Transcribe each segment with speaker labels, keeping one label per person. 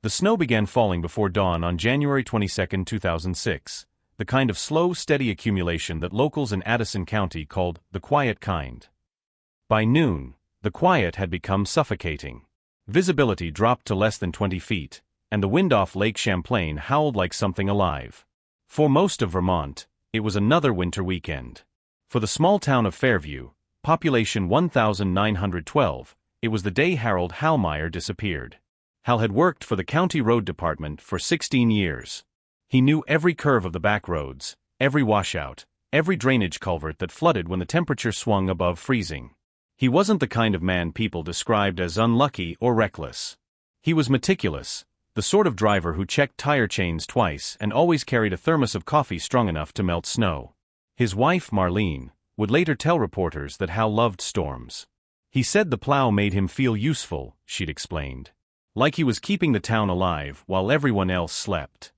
Speaker 1: The snow began falling before dawn on January 22, 2006, the kind of slow, steady accumulation that locals in Addison County called the quiet kind. By noon, the quiet had become suffocating. Visibility dropped to less than 20 feet, and the wind off Lake Champlain howled like something alive. For most of Vermont, it was another winter weekend. For the small town of Fairview, population 1,912, it was the day Hal Meyer disappeared. Hal had worked for the county road department for 16 years. He knew every curve of the back roads, every washout, every drainage culvert that flooded when the temperature swung above freezing. He wasn't the kind of man people described as unlucky or reckless. He was meticulous, the sort of driver who checked tire chains twice and always carried a thermos of coffee strong enough to melt snow. His wife, Marlene, would later tell reporters that Hal loved storms. He said the plow made him feel useful, she'd explained. Like he was keeping the town alive while everyone else slept.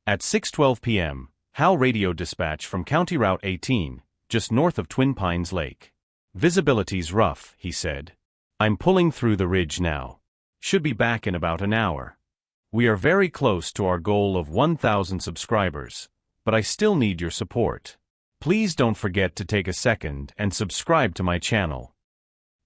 Speaker 1: At 6:12 p.m., Hal radioed dispatch from County Route 18, just north of Twin Pines Lake. "Visibility's rough," he said. "I'm pulling through the ridge now. Should be back in about an hour. We are very close to our goal of 1,000 subscribers, but I still need your support. Please don't forget to take a second and subscribe to my channel."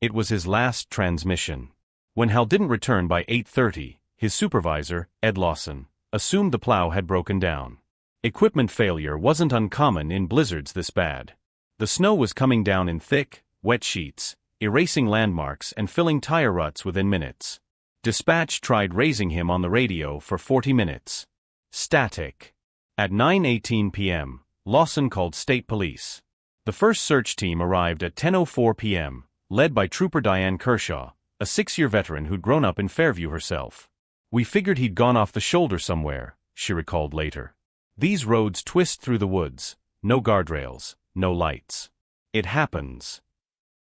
Speaker 1: It was his last transmission. When Hal didn't return by 8:30, his supervisor, Ed Lawson, assumed the plow had broken down. Equipment failure wasn't uncommon in blizzards this bad. The snow was coming down in thick, wet sheets, erasing landmarks and filling tire ruts within minutes. Dispatch tried raising him on the radio for 40 minutes. Static. At 9:18 p.m., Lawson called state police. The first search team arrived at 10:04 p.m., led by Trooper Diane Kershaw, a 6-year veteran who'd grown up in Fairview herself. "We figured he'd gone off the shoulder somewhere," she recalled later. "These roads twist through the woods, no guardrails, no lights. It happens."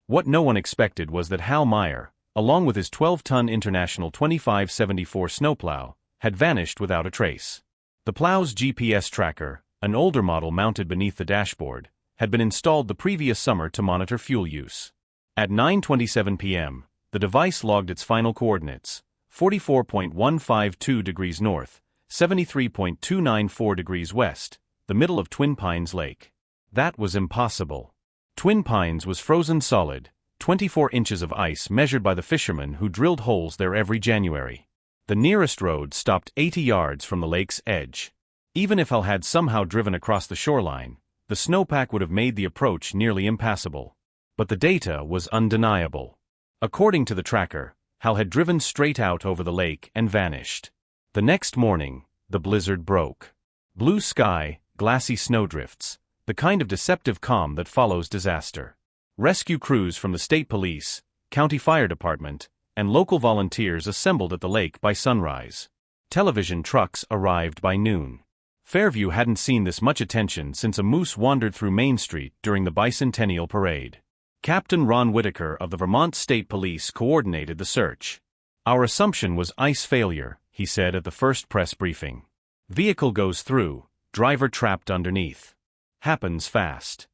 Speaker 1: What no one expected was that Hal Meyer, along with his 12-ton International 2574 snowplow, had vanished without a trace. The plow's GPS tracker, an older model mounted beneath the dashboard, had been installed the previous summer to monitor fuel use. At 9:27 p.m., the device logged its final coordinates, 44.152 degrees north, 73.294 degrees west, the middle of Twin Pines Lake. That was impossible. Twin Pines was frozen solid, 24 inches of ice measured by the fishermen who drilled holes there every January. The nearest road stopped 80 yards from the lake's edge. Even if Hal had somehow driven across the shoreline, the snowpack would have made the approach nearly impassable. But the data was undeniable. According to the tracker, Hal had driven straight out over the lake and vanished. The next morning, the blizzard broke. Blue sky, glassy snowdrifts, the kind of deceptive calm that follows disaster. Rescue crews from the state police, county fire department, and local volunteers assembled at the lake by sunrise. Television trucks arrived by noon. Fairview hadn't seen this much attention since a moose wandered through Main Street during the bicentennial parade. Captain Ron Whitaker of the Vermont State Police coordinated the search. "Our assumption was ice failure," he said at the first press briefing. "Vehicle goes through, driver trapped underneath. Happens fast."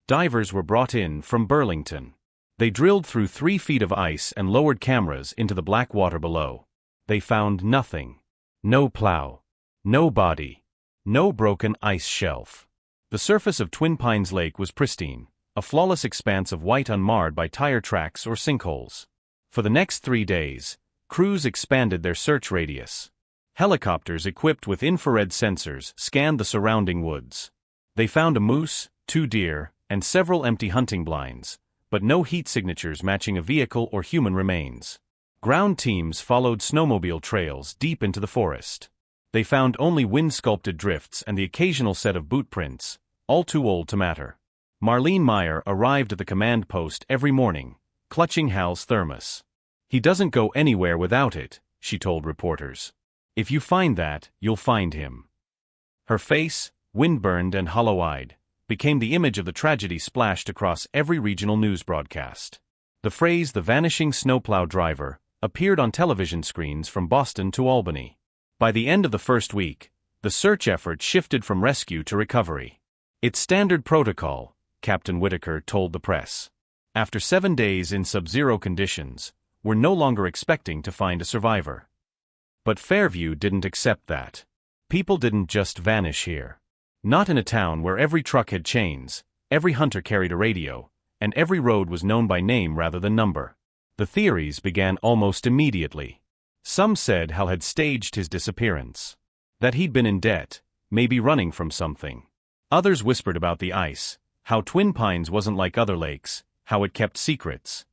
Speaker 1: Divers were brought in from Burlington. They drilled through 3 feet of ice and lowered cameras into the black water below. They found nothing. No plow. No body. No broken ice shelf. The surface of Twin Pines Lake was pristine, a flawless expanse of white unmarred by tire tracks or sinkholes. For the next 3 days, crews expanded their search radius. Helicopters equipped with infrared sensors scanned the surrounding woods. They found a moose, 2 deer, and several empty hunting blinds, but no heat signatures matching a vehicle or human remains. Ground teams followed snowmobile trails deep into the forest. They found only wind-sculpted drifts and the occasional set of boot prints, all too old to matter. Marlene Meyer arrived at the command post every morning, clutching Hal's thermos. "He doesn't go anywhere without it," she told reporters. "If you find that, you'll find him." Her face, wind-burned and hollow-eyed, became the image of the tragedy splashed across every regional news broadcast. The phrase "the vanishing snowplow driver" appeared on television screens from Boston to Albany. By the end of the first week, the search effort shifted from rescue to recovery. "It's standard protocol," Captain Whitaker told the press. "After 7 days in sub-zero conditions, we're no longer expecting to find a survivor." But Fairview didn't accept that. People didn't just vanish here. Not in a town where every truck had chains, every hunter carried a radio, and every road was known by name rather than number. The theories began almost immediately. Some said Hal had staged his disappearance. That he'd been in debt, maybe running from something. Others whispered about the ice, how Twin Pines wasn't like other lakes, how it kept secrets.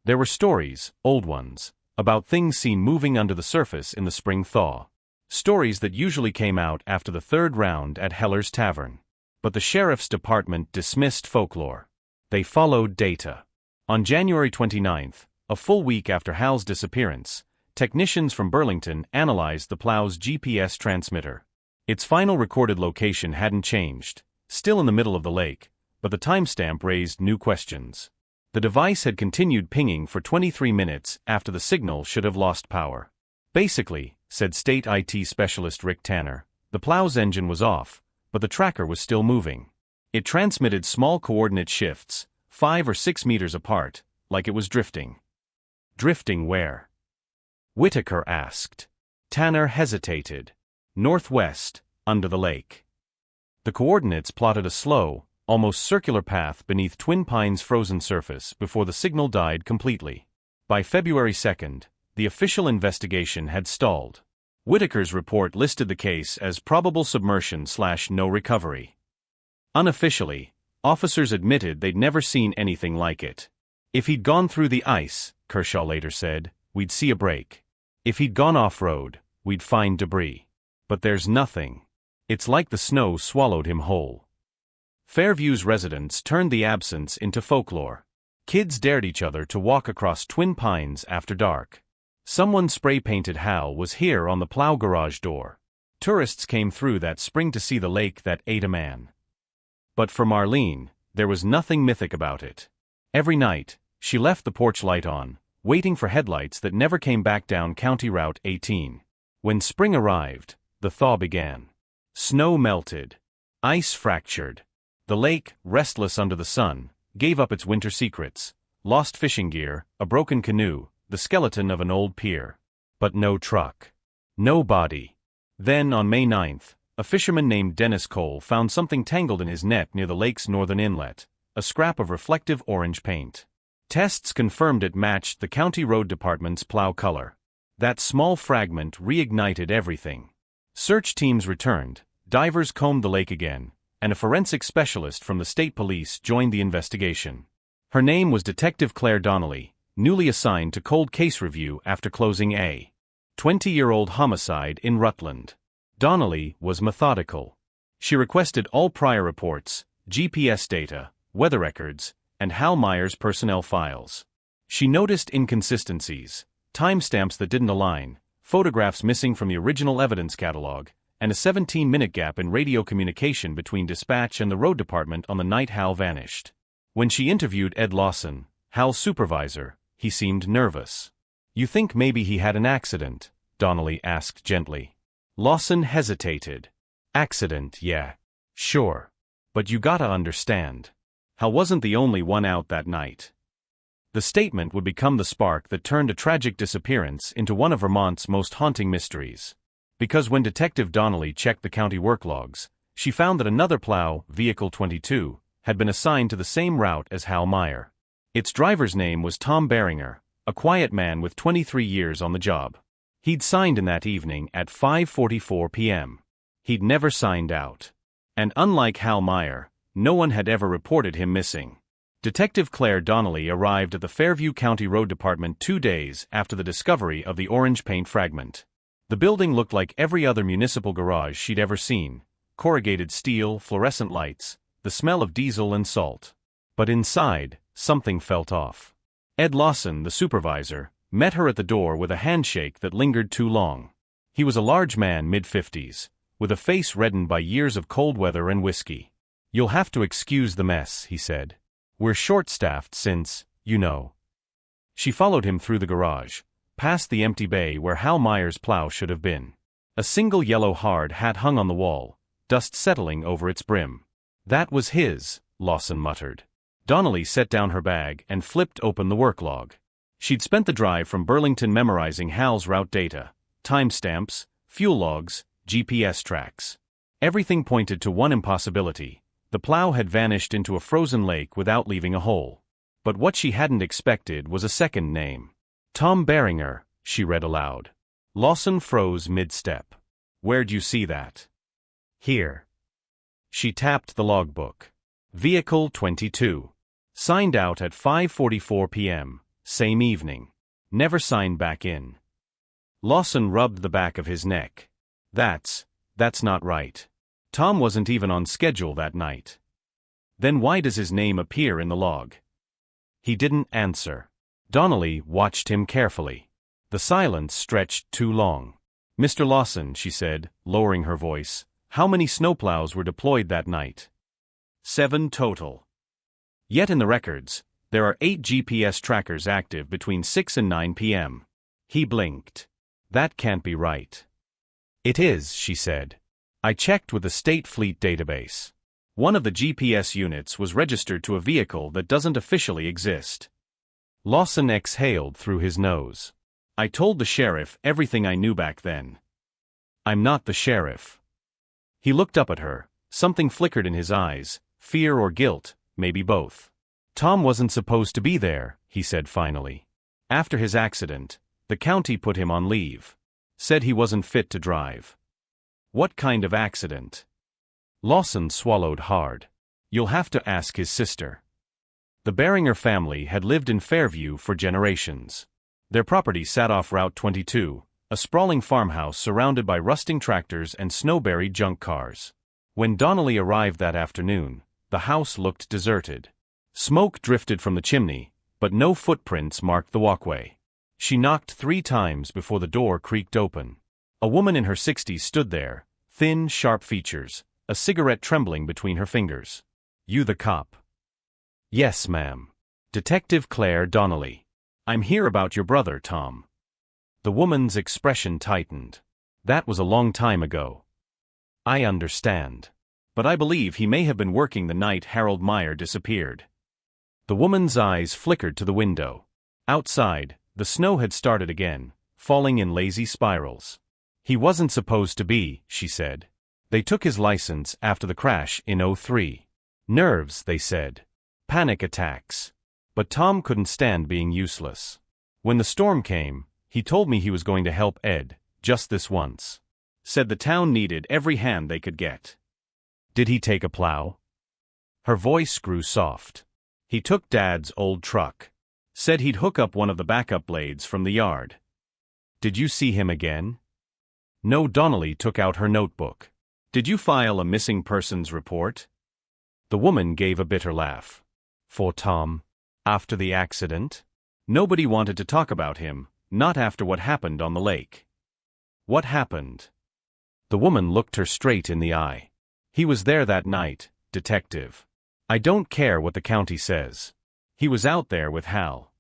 Speaker 1: There were stories, old ones, about things seen moving under the surface in the spring thaw. Stories that usually came out after the third round at Heller's Tavern. But the sheriff's department dismissed folklore. They followed data. On January 29th, a full week after Hal's disappearance, technicians from Burlington analyzed the plow's GPS transmitter. Its final recorded location hadn't changed, still in the middle of the lake, but the timestamp raised new questions. The device had continued pinging for 23 minutes after the signal should have lost power. Basically, said state IT specialist Rick Tanner, the plow's engine was off, but the tracker was still moving. It transmitted small coordinate shifts, 5 or 6 meters apart, like it was drifting. Drifting where? Whitaker asked. Tanner hesitated. Northwest, under the lake. The coordinates plotted a slow, almost circular path beneath Twin Pines' frozen surface before the signal died completely. By February 2nd, the official investigation had stalled. Whitaker's report listed the case as probable submersion/no recovery. Unofficially, officers admitted they'd never seen anything like it. If he'd gone through the ice, Kershaw later said, we'd see a break. If he'd gone off-road, we'd find debris. But there's nothing. It's like the snow swallowed him whole. Fairview's residents turned the absence into folklore. Kids dared each other to walk across Twin Pines after dark. Someone spray-painted Hal was here on the plow garage door. Tourists came through that spring to see the lake that ate a man. But for Marlene, there was nothing mythic about it. Every night, she left the porch light on, waiting for headlights that never came back down County Route 18. When spring arrived, the thaw began. Snow melted. Ice fractured. The lake, restless under the sun, gave up its winter secrets, lost fishing gear, a broken canoe, the skeleton of an old pier. But no truck. No body. Then, on May 9th, a fisherman named Dennis Cole found something tangled in his net near the lake's northern inlet, a scrap of reflective orange paint. Tests confirmed it matched the county road department's plow color. That small fragment reignited everything. Search teams returned, divers combed the lake again, and a forensic specialist from the state police joined the investigation. Her name was Detective Claire Donnelly, newly assigned to cold case review after closing a 20-year-old homicide in Rutland. Donnelly was methodical. She requested all prior reports, GPS data, weather records, and Hal Meyer's personnel files. She noticed inconsistencies, timestamps that didn't align, photographs missing from the original evidence catalog, and a 17-minute gap in radio communication between dispatch and the road department on the night Hal vanished. When she interviewed Ed Lawson, Hal's supervisor, he seemed nervous. "You think maybe he had an accident?" Donnelly asked gently. Lawson hesitated. "Accident, yeah. Sure. But you gotta understand. Hal wasn't the only one out that night." The statement would become the spark that turned a tragic disappearance into one of Vermont's most haunting mysteries. Because when Detective Donnelly checked the county work logs, she found that another plow, Vehicle 22, had been assigned to the same route as Hal Meyer. Its driver's name was Tom Beringer, a quiet man with 23 years on the job. He'd signed in that evening at 5:44 p.m. He'd never signed out. And unlike Hal Meyer, no one had ever reported him missing. Detective Claire Donnelly arrived at the Fairview County Road Department 2 days after the discovery of the orange paint fragment. The building looked like every other municipal garage she'd ever seen: corrugated steel, fluorescent lights, the smell of diesel and salt. But inside, something felt off. Ed Lawson, the supervisor, met her at the door with a handshake that lingered too long. He was a large man mid-50s, with a face reddened by years of cold weather and whiskey. "You'll have to excuse the mess," he said. "We're short-staffed since, you know." She followed him through the garage, past the empty bay where Hal Meyer's plow should have been. A single yellow hard hat hung on the wall, dust settling over its brim. "That was his," Lawson muttered. Donnelly set down her bag and flipped open the work log. She'd spent the drive from Burlington memorizing Hal's route data, timestamps, fuel logs, GPS tracks. Everything pointed to one impossibility. The plow had vanished into a frozen lake without leaving a hole. But what she hadn't expected was a second name. Tom Beringer, she read aloud. Lawson froze mid-step. Where'd you see that? Here. She tapped the logbook. Vehicle 22. Signed out at 5:44 p.m., same evening. Never signed back in. Lawson rubbed the back of his neck. That's not right. Tom wasn't even on schedule that night. Then why does his name appear in the log? He didn't answer. Donnelly watched him carefully. The silence stretched too long. Mr. Lawson, she said, lowering her voice, how many snowplows were deployed that night? 7 total. Yet in the records, there are 8 GPS trackers active between 6 and 9 p.m. He blinked. That can't be right. It is, she said. I checked with the State Fleet database. One of the GPS units was registered to a vehicle that doesn't officially exist. Lawson exhaled through his nose. I told the sheriff everything I knew back then. I'm not the sheriff. He looked up at her. Something flickered in his eyes, fear or guilt, maybe both. Tom wasn't supposed to be there, he said finally. After his accident, the county put him on leave. Said he wasn't fit to drive. What kind of accident? Lawson swallowed hard. You'll have to ask his sister. The Beringer family had lived in Fairview for generations. Their property sat off Route 22, a sprawling farmhouse surrounded by rusting tractors and snow-buried junk cars. When Donnelly arrived that afternoon, the house looked deserted. Smoke drifted from the chimney, but no footprints marked the walkway. She knocked 3 times before the door creaked open. A woman in her 60s stood there, thin, sharp features, a cigarette trembling between her fingers. You the cop? Yes, ma'am. Detective Claire Donnelly. I'm here about your brother, Tom. The woman's expression tightened. That was a long time ago. I understand. But I believe he may have been working the night Hal Meyer disappeared. The woman's eyes flickered to the window. Outside, the snow had started again, falling in lazy spirals. He wasn't supposed to be, she said. They took his license after the crash in '03. Nerves, they said. Panic attacks. But Tom couldn't stand being useless. When the storm came, he told me he was going to help Ed, just this once. Said the town needed every hand they could get. Did he take a plow? Her voice grew soft. He took Dad's old truck. Said he'd hook up one of the backup blades from the yard. Did you see him again? No. Donnelly took out her notebook. Did you file a missing persons report? The woman gave a bitter laugh. For Tom? After the accident? Nobody wanted to talk about him, not after what happened on the lake. What happened? The woman looked her straight in the eye. He was there that night, detective. I don't care what the county says. He was out there with Hal.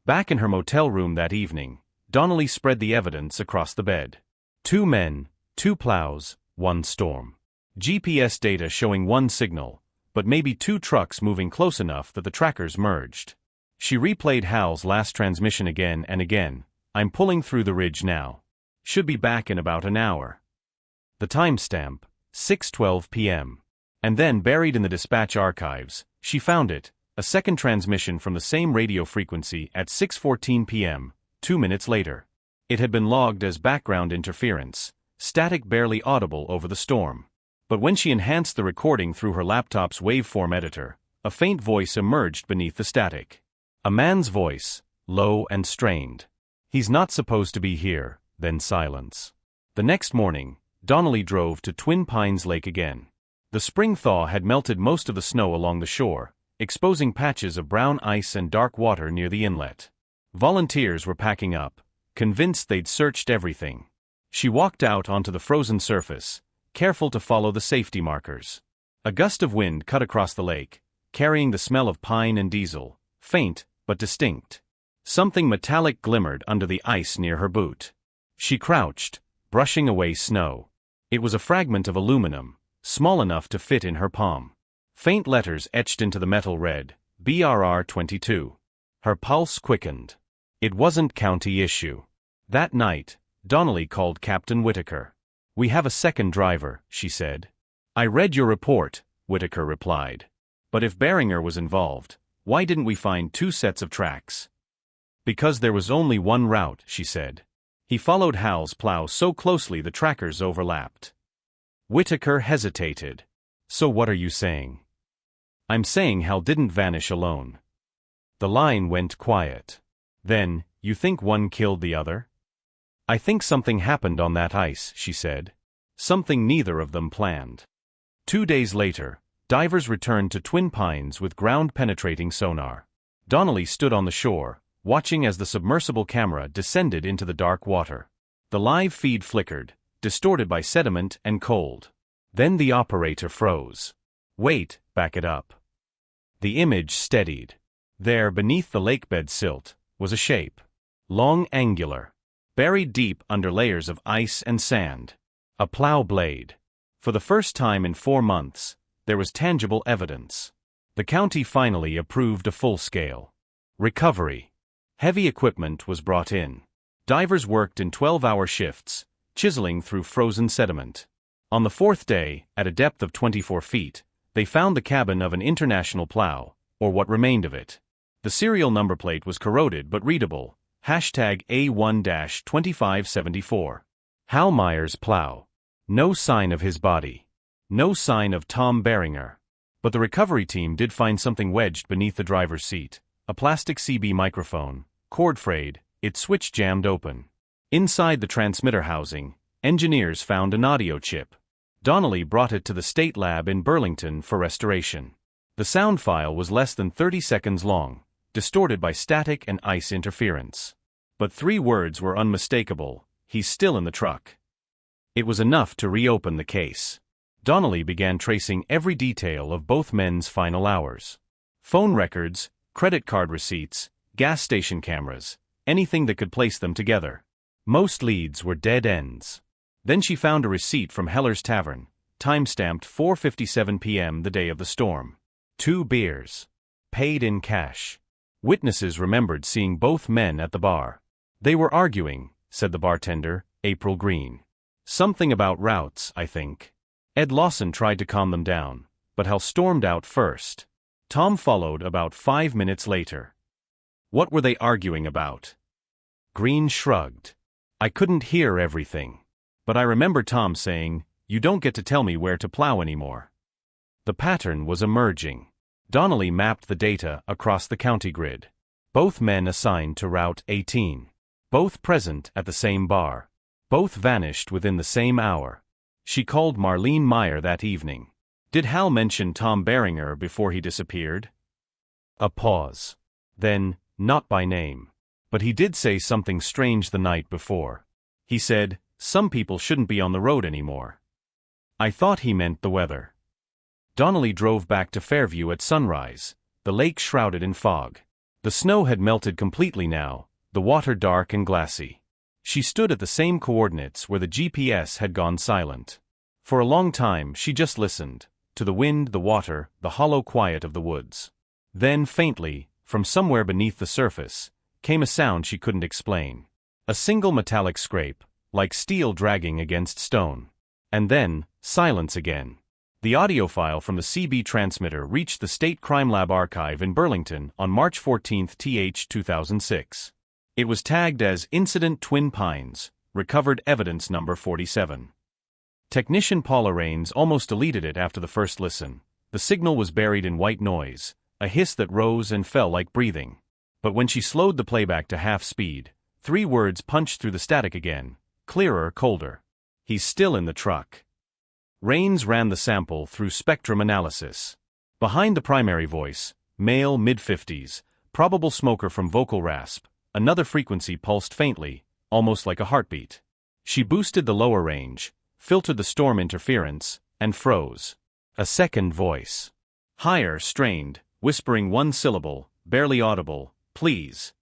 Speaker 1: Back in her motel room that evening, Donnelly spread the evidence across the bed. 2 men, 2 plows, 1 storm. GPS data showing 1 signal, but maybe 2 trucks moving close enough that the trackers merged. She replayed Hal's last transmission again and again. I'm pulling through the ridge now. Should be back in about an hour. The timestamp, 6:12 p.m. And then buried in the dispatch archives, she found it, a second transmission from the same radio frequency at 6:14 p.m., 2 minutes later. It had been logged as background interference, static barely audible over the storm. But when she enhanced the recording through her laptop's waveform editor, a faint voice emerged beneath the static. A man's voice, low and strained. He's not supposed to be here, then silence. The next morning, Donnelly drove to Twin Pines Lake again. The spring thaw had melted most of the snow along the shore, exposing patches of brown ice and dark water near the inlet. Volunteers were packing up, convinced they'd searched everything. She walked out onto the frozen surface, careful to follow the safety markers. A gust of wind cut across the lake, carrying the smell of pine and diesel, faint but distinct. Something metallic glimmered under the ice near her boot. She crouched, brushing away snow. It was a fragment of aluminum, small enough to fit in her palm. Faint letters etched into the metal read, BRR 22. Her pulse quickened. It wasn't county issue. That night, Donnelly called Captain Whitaker. "We have a second driver," she said. "I read your report," Whitaker replied. "But if Beringer was involved, why didn't we find 2 sets of tracks?" "Because there was only one route," she said. "He followed Hal's plow so closely the trackers overlapped." Whitaker hesitated. "So what are you saying?" "I'm saying Hal didn't vanish alone." The line went quiet. "Then, you think one killed the other?" "I think something happened on that ice," she said. "Something neither of them planned." 2 days later, divers returned to Twin Pines with ground-penetrating sonar. Donnelly stood on the shore, watching as the submersible camera descended into the dark water. The live feed flickered, distorted by sediment and cold. Then the operator froze. "Wait, back it up." The image steadied. There, beneath the lakebed silt, was a shape. Long, angular, buried deep under layers of ice and sand. A plow blade. For the first time in 4 months, there was tangible evidence. The county finally approved a full-scale recovery. Heavy equipment was brought in. Divers worked in 12-hour shifts, chiseling through frozen sediment. On the 4th day, at a depth of 24 feet, they found the cabin of an international plow, or what remained of it. The serial number plate was corroded but readable, #A1-2574. Hal Meyer's plow. No sign of his body. No sign of Tom Beringer. But the recovery team did find something wedged beneath the driver's seat. A plastic CB microphone, cord frayed, its switch jammed open. Inside the transmitter housing, engineers found an audio chip. Donnelly brought it to the state lab in Burlington for restoration. The sound file was less than 30 seconds long, distorted by static and ice interference. But 3 words were unmistakable: "He's still in the truck." It was enough to reopen the case. Donnelly began tracing every detail of both men's final hours. Phone records, credit card receipts, gas station cameras, anything that could place them together. Most leads were dead ends. Then she found a receipt from Heller's Tavern, time-stamped 4:57 p.m. the day of the storm. 2 beers. Paid in cash. Witnesses remembered seeing both men at the bar. "They were arguing," said the bartender, April Green. "Something about routes, I think." Ed Lawson tried to calm them down, but Hal stormed out first. Tom followed about 5 minutes later. "What were they arguing about?" Green shrugged. "I couldn't hear everything. But I remember Tom saying, 'You don't get to tell me where to plow anymore.'" The pattern was emerging. Donnelly mapped the data across the county grid. Both men assigned to Route 18. Both present at the same bar. Both vanished within the same hour. She called Marlene Meyer that evening. "Did Hal mention Tom Beringer before he disappeared?" A pause. Then, "Not by name. But he did say something strange the night before. He said, 'Some people shouldn't be on the road anymore.' I thought he meant the weather." Donnelly drove back to Fairview at sunrise, the lake shrouded in fog. The snow had melted completely now, the water dark and glassy. She stood at the same coordinates where the GPS had gone silent. For a long time she just listened, to the wind, the water, the hollow quiet of the woods. Then, faintly, from somewhere beneath the surface, came a sound she couldn't explain. A single metallic scrape, like steel dragging against stone. And then, silence again. The audio file from the CB transmitter reached the State Crime Lab archive in Burlington on March 14, 2006. It was tagged as Incident Twin Pines, Recovered Evidence Number 47. Technician Paula Raines almost deleted it after the first listen. The signal was buried in white noise, a hiss that rose and fell like breathing. But when she slowed the playback to half speed, 3 words punched through the static again, clearer, colder. "He's still in the truck." Raines ran the sample through spectrum analysis. Behind the primary voice, male, mid-50s, probable smoker from vocal rasp, another frequency pulsed faintly, almost like a heartbeat. She boosted the lower range, filtered the storm interference, and froze. A second voice. Higher, strained, whispering one syllable, barely audible, "Please."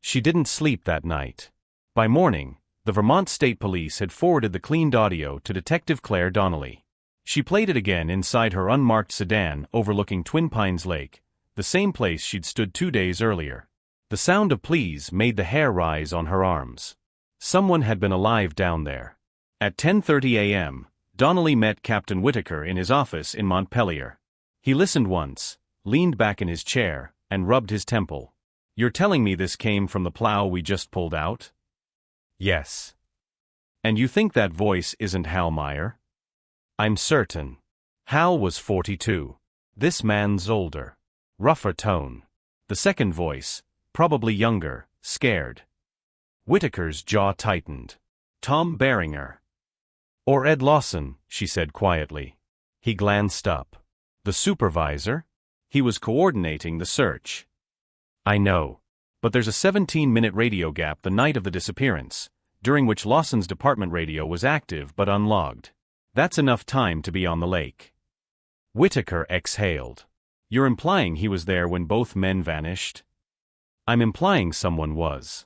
Speaker 1: She didn't sleep that night. By morning, the Vermont State Police had forwarded the cleaned audio to Detective Claire Donnelly. She played it again inside her unmarked sedan overlooking Twin Pines Lake, the same place she'd stood 2 days earlier. The sound of "please" made the hair rise on her arms. Someone had been alive down there. At 10:30 a.m., Donnelly met Captain Whitaker in his office in Montpelier. He listened once, leaned back in his chair, and rubbed his temple. "You're telling me this came from the plow we just pulled out?" "Yes." "And you think that voice isn't Hal Meyer?" "I'm certain." Hal was 42. This man's older. Rougher tone. The second voice, probably younger, scared. Whitaker's jaw tightened. "Tom Beringer." "Or Ed Lawson," she said quietly. He glanced up. "The supervisor?" He was coordinating the search. "I know. But there's a 17-minute radio gap the night of the disappearance, during which Lawson's department radio was active but unlogged. That's enough time to be on the lake." Whitaker exhaled. "You're implying he was there when both men vanished?" "I'm implying someone was."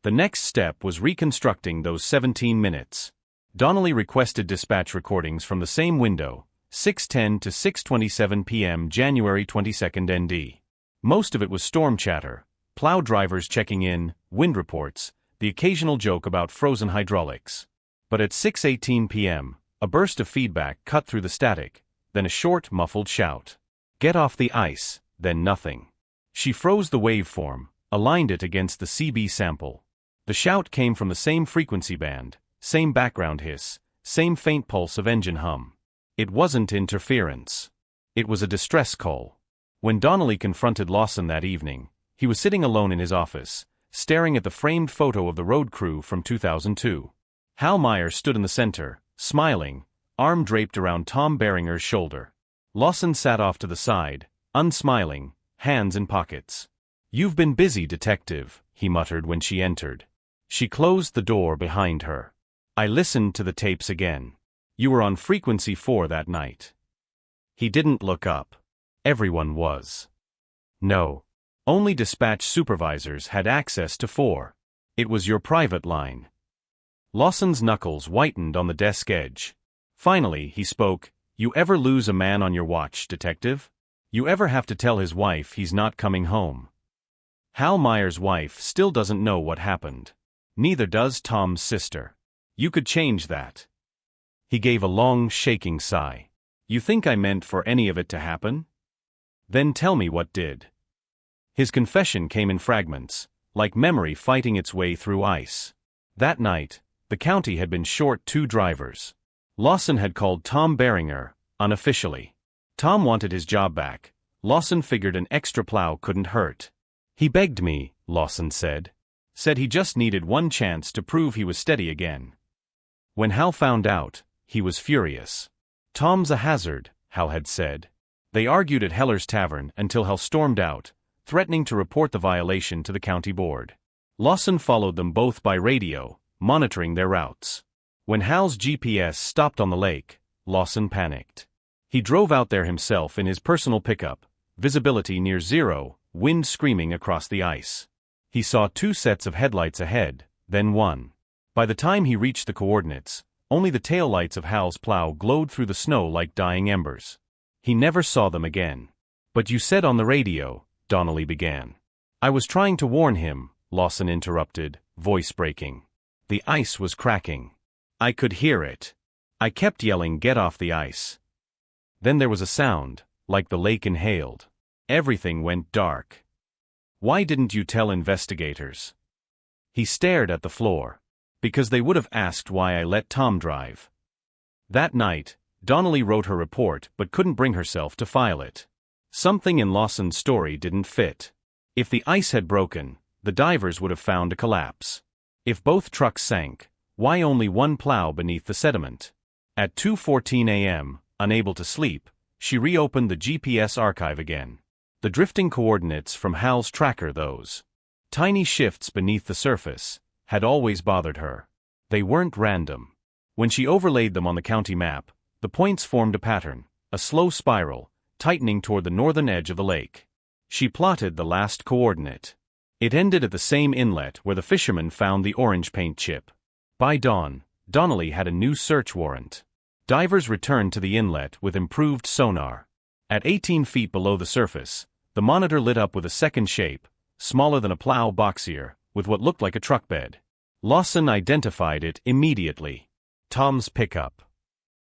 Speaker 1: The next step was reconstructing those 17 minutes. Donnelly requested dispatch recordings from the same window, 6:10 to 6:27 p.m. January 22 ND. Most of it was storm chatter, plow drivers checking in, wind reports, the occasional joke about frozen hydraulics. But at 6:18 p.m., a burst of feedback cut through the static, then a short, muffled shout. "Get off the ice," then nothing. She froze the waveform, aligned it against the CB sample. The shout came from the same frequency band, same background hiss, same faint pulse of engine hum. It wasn't interference. It was a distress call. When Donnelly confronted Lawson that evening, he was sitting alone in his office, staring at the framed photo of the road crew from 2002. Hal Meyer stood in the center, smiling, arm draped around Tom Beringer's shoulder. Lawson sat off to the side, unsmiling, hands in pockets. "You've been busy, detective," he muttered when she entered. She closed the door behind her. "I listened to the tapes again. You were on frequency 4 that night." He didn't look up. Everyone was. No. Only dispatch supervisors had access to 4. It was your private line. Lawson's knuckles whitened on the desk edge. Finally, he spoke. "You ever lose a man on your watch, detective? You ever have to tell his wife he's not coming home?" Hal Meyer's wife still doesn't know what happened. Neither does Tom's sister. You could change that. He gave a long, shaking sigh. "You think I meant for any of it to happen? Then tell me what did." His confession came in fragments, like memory fighting its way through ice. That night, the county had been short 2 drivers. Lawson had called Tom Beringer, unofficially. Tom wanted his job back. Lawson figured an extra plow couldn't hurt. "He begged me," Lawson said. Said he just needed one chance to prove he was steady again. When Hal found out, he was furious. "Tom's a hazard," Hal had said. They argued at Heller's Tavern until Hal stormed out, threatening to report the violation to the county board. Lawson followed them both by radio, monitoring their routes. When Hal's GPS stopped on the lake, Lawson panicked. He drove out there himself in his personal pickup, visibility near zero, wind screaming across the ice. He saw 2 sets of headlights ahead, then 1. By the time he reached the coordinates, only the taillights of Hal's plow glowed through the snow like dying embers. He never saw them again. "But you said on the radio," Donnelly began. "I was trying to warn him," Lawson interrupted, voice breaking. "The ice was cracking. I could hear it. I kept yelling, 'Get off the ice.' Then there was a sound, like the lake inhaled. Everything went dark. Why didn't you tell investigators?" He stared at the floor. "Because they would have asked why I let Tom drive." That night, Donnelly wrote her report but couldn't bring herself to file it. Something in Lawson's story didn't fit. If the ice had broken, the divers would have found a collapse. If both trucks sank, why only one plow beneath the sediment? At 2:14 a.m., unable to sleep, she reopened the GPS archive again. The drifting coordinates from Hal's tracker, those tiny shifts beneath the surface, had always bothered her. They weren't random. When she overlaid them on the county map, the points formed a pattern, a slow spiral, tightening toward the northern edge of the lake. She plotted the last coordinate. It ended at the same inlet where the fishermen found the orange paint chip. By dawn, Donnelly had a new search warrant. Divers returned to the inlet with improved sonar. At 18 feet below the surface, the monitor lit up with a second shape, smaller than a plow, boxier, with what looked like a truck bed. Lawson identified it immediately. Tom's pickup.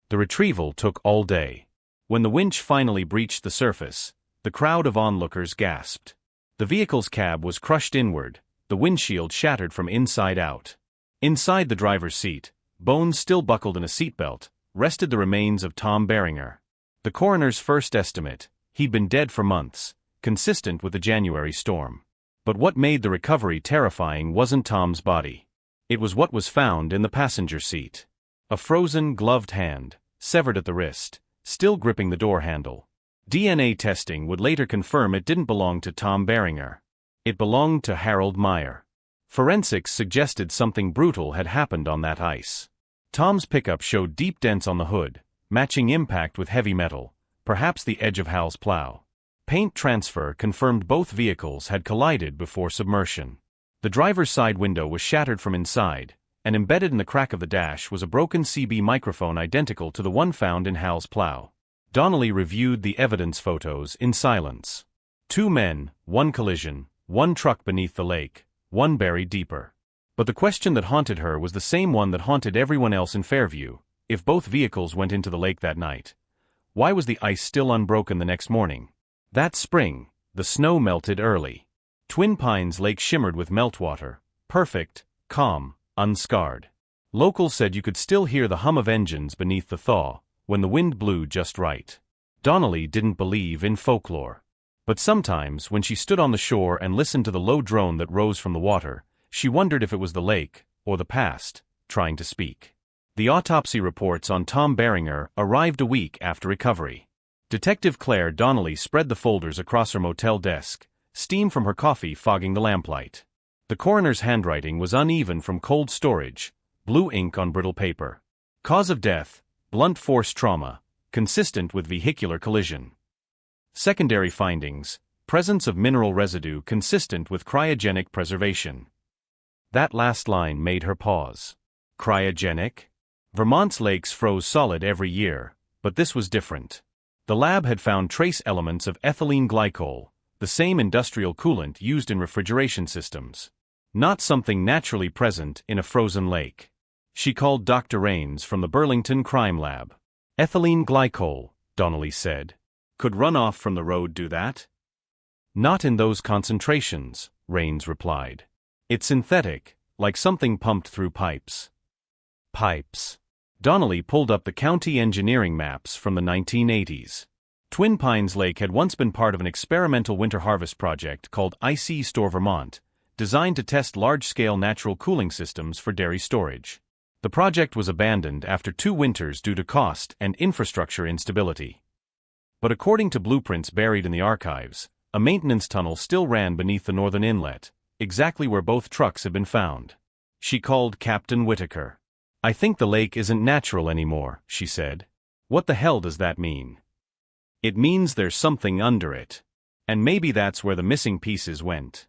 Speaker 1: The retrieval took all day. When the winch finally breached the surface, the crowd of onlookers gasped. The vehicle's cab was crushed inward, the windshield shattered from inside out. Inside the driver's seat, bones still buckled in a seatbelt, rested the remains of Tom Beringer. The coroner's first estimate: he'd been dead for months, consistent with the January storm. But what made the recovery terrifying wasn't Tom's body. It was what was found in the passenger seat. A frozen, gloved hand, severed at the wrist, still gripping the door handle. DNA testing would later confirm it didn't belong to Tom Beringer. It belonged to Hal Meyer. Forensics suggested something brutal had happened on that ice. Tom's pickup showed deep dents on the hood, matching impact with heavy metal, perhaps the edge of Hal's plow. Paint transfer confirmed both vehicles had collided before submersion. The driver's side window was shattered from inside, and embedded in the crack of the dash was a broken CB microphone identical to the one found in Hal's plow. Donnelly reviewed the evidence photos in silence. 2 men, 1 collision, 1 truck beneath the lake, 1 buried deeper. But the question that haunted her was the same one that haunted everyone else in Fairview. If both vehicles went into the lake that night, why was the ice still unbroken the next morning? That spring, the snow melted early. Twin Pines Lake shimmered with meltwater, perfect, calm, unscarred. Locals said you could still hear the hum of engines beneath the thaw, when the wind blew just right. Donnelly didn't believe in folklore. But sometimes, when she stood on the shore and listened to the low drone that rose from the water, she wondered if it was the lake, or the past, trying to speak. The autopsy reports on Tom Beringer arrived a week after recovery. Detective Claire Donnelly spread the folders across her motel desk, steam from her coffee fogging the lamplight. The coroner's handwriting was uneven from cold storage, blue ink on brittle paper. Cause of death: blunt force trauma, consistent with vehicular collision. Secondary findings: presence of mineral residue consistent with cryogenic preservation. That last line made her pause. Cryogenic? Vermont's lakes froze solid every year, but this was different. The lab had found trace elements of ethylene glycol, the same industrial coolant used in refrigeration systems. Not something naturally present in a frozen lake. She called Dr. Rains from the Burlington Crime Lab. Ethylene glycol, Donnelly said. Could runoff from the road do that? Not in those concentrations, Rains replied. It's synthetic, like something pumped through pipes. Pipes. Donnelly pulled up the county engineering maps from the 1980s. Twin Pines Lake had once been part of an experimental winter harvest project called ICE-STOR Vermont, designed to test large-scale natural cooling systems for dairy storage. The project was abandoned after 2 winters due to cost and infrastructure instability. But according to blueprints buried in the archives, a maintenance tunnel still ran beneath the northern inlet, exactly where both trucks had been found. She called Captain Whitaker. I think the lake isn't natural anymore, she said. What the hell does that mean? It means there's something under it. And maybe that's where the missing pieces went.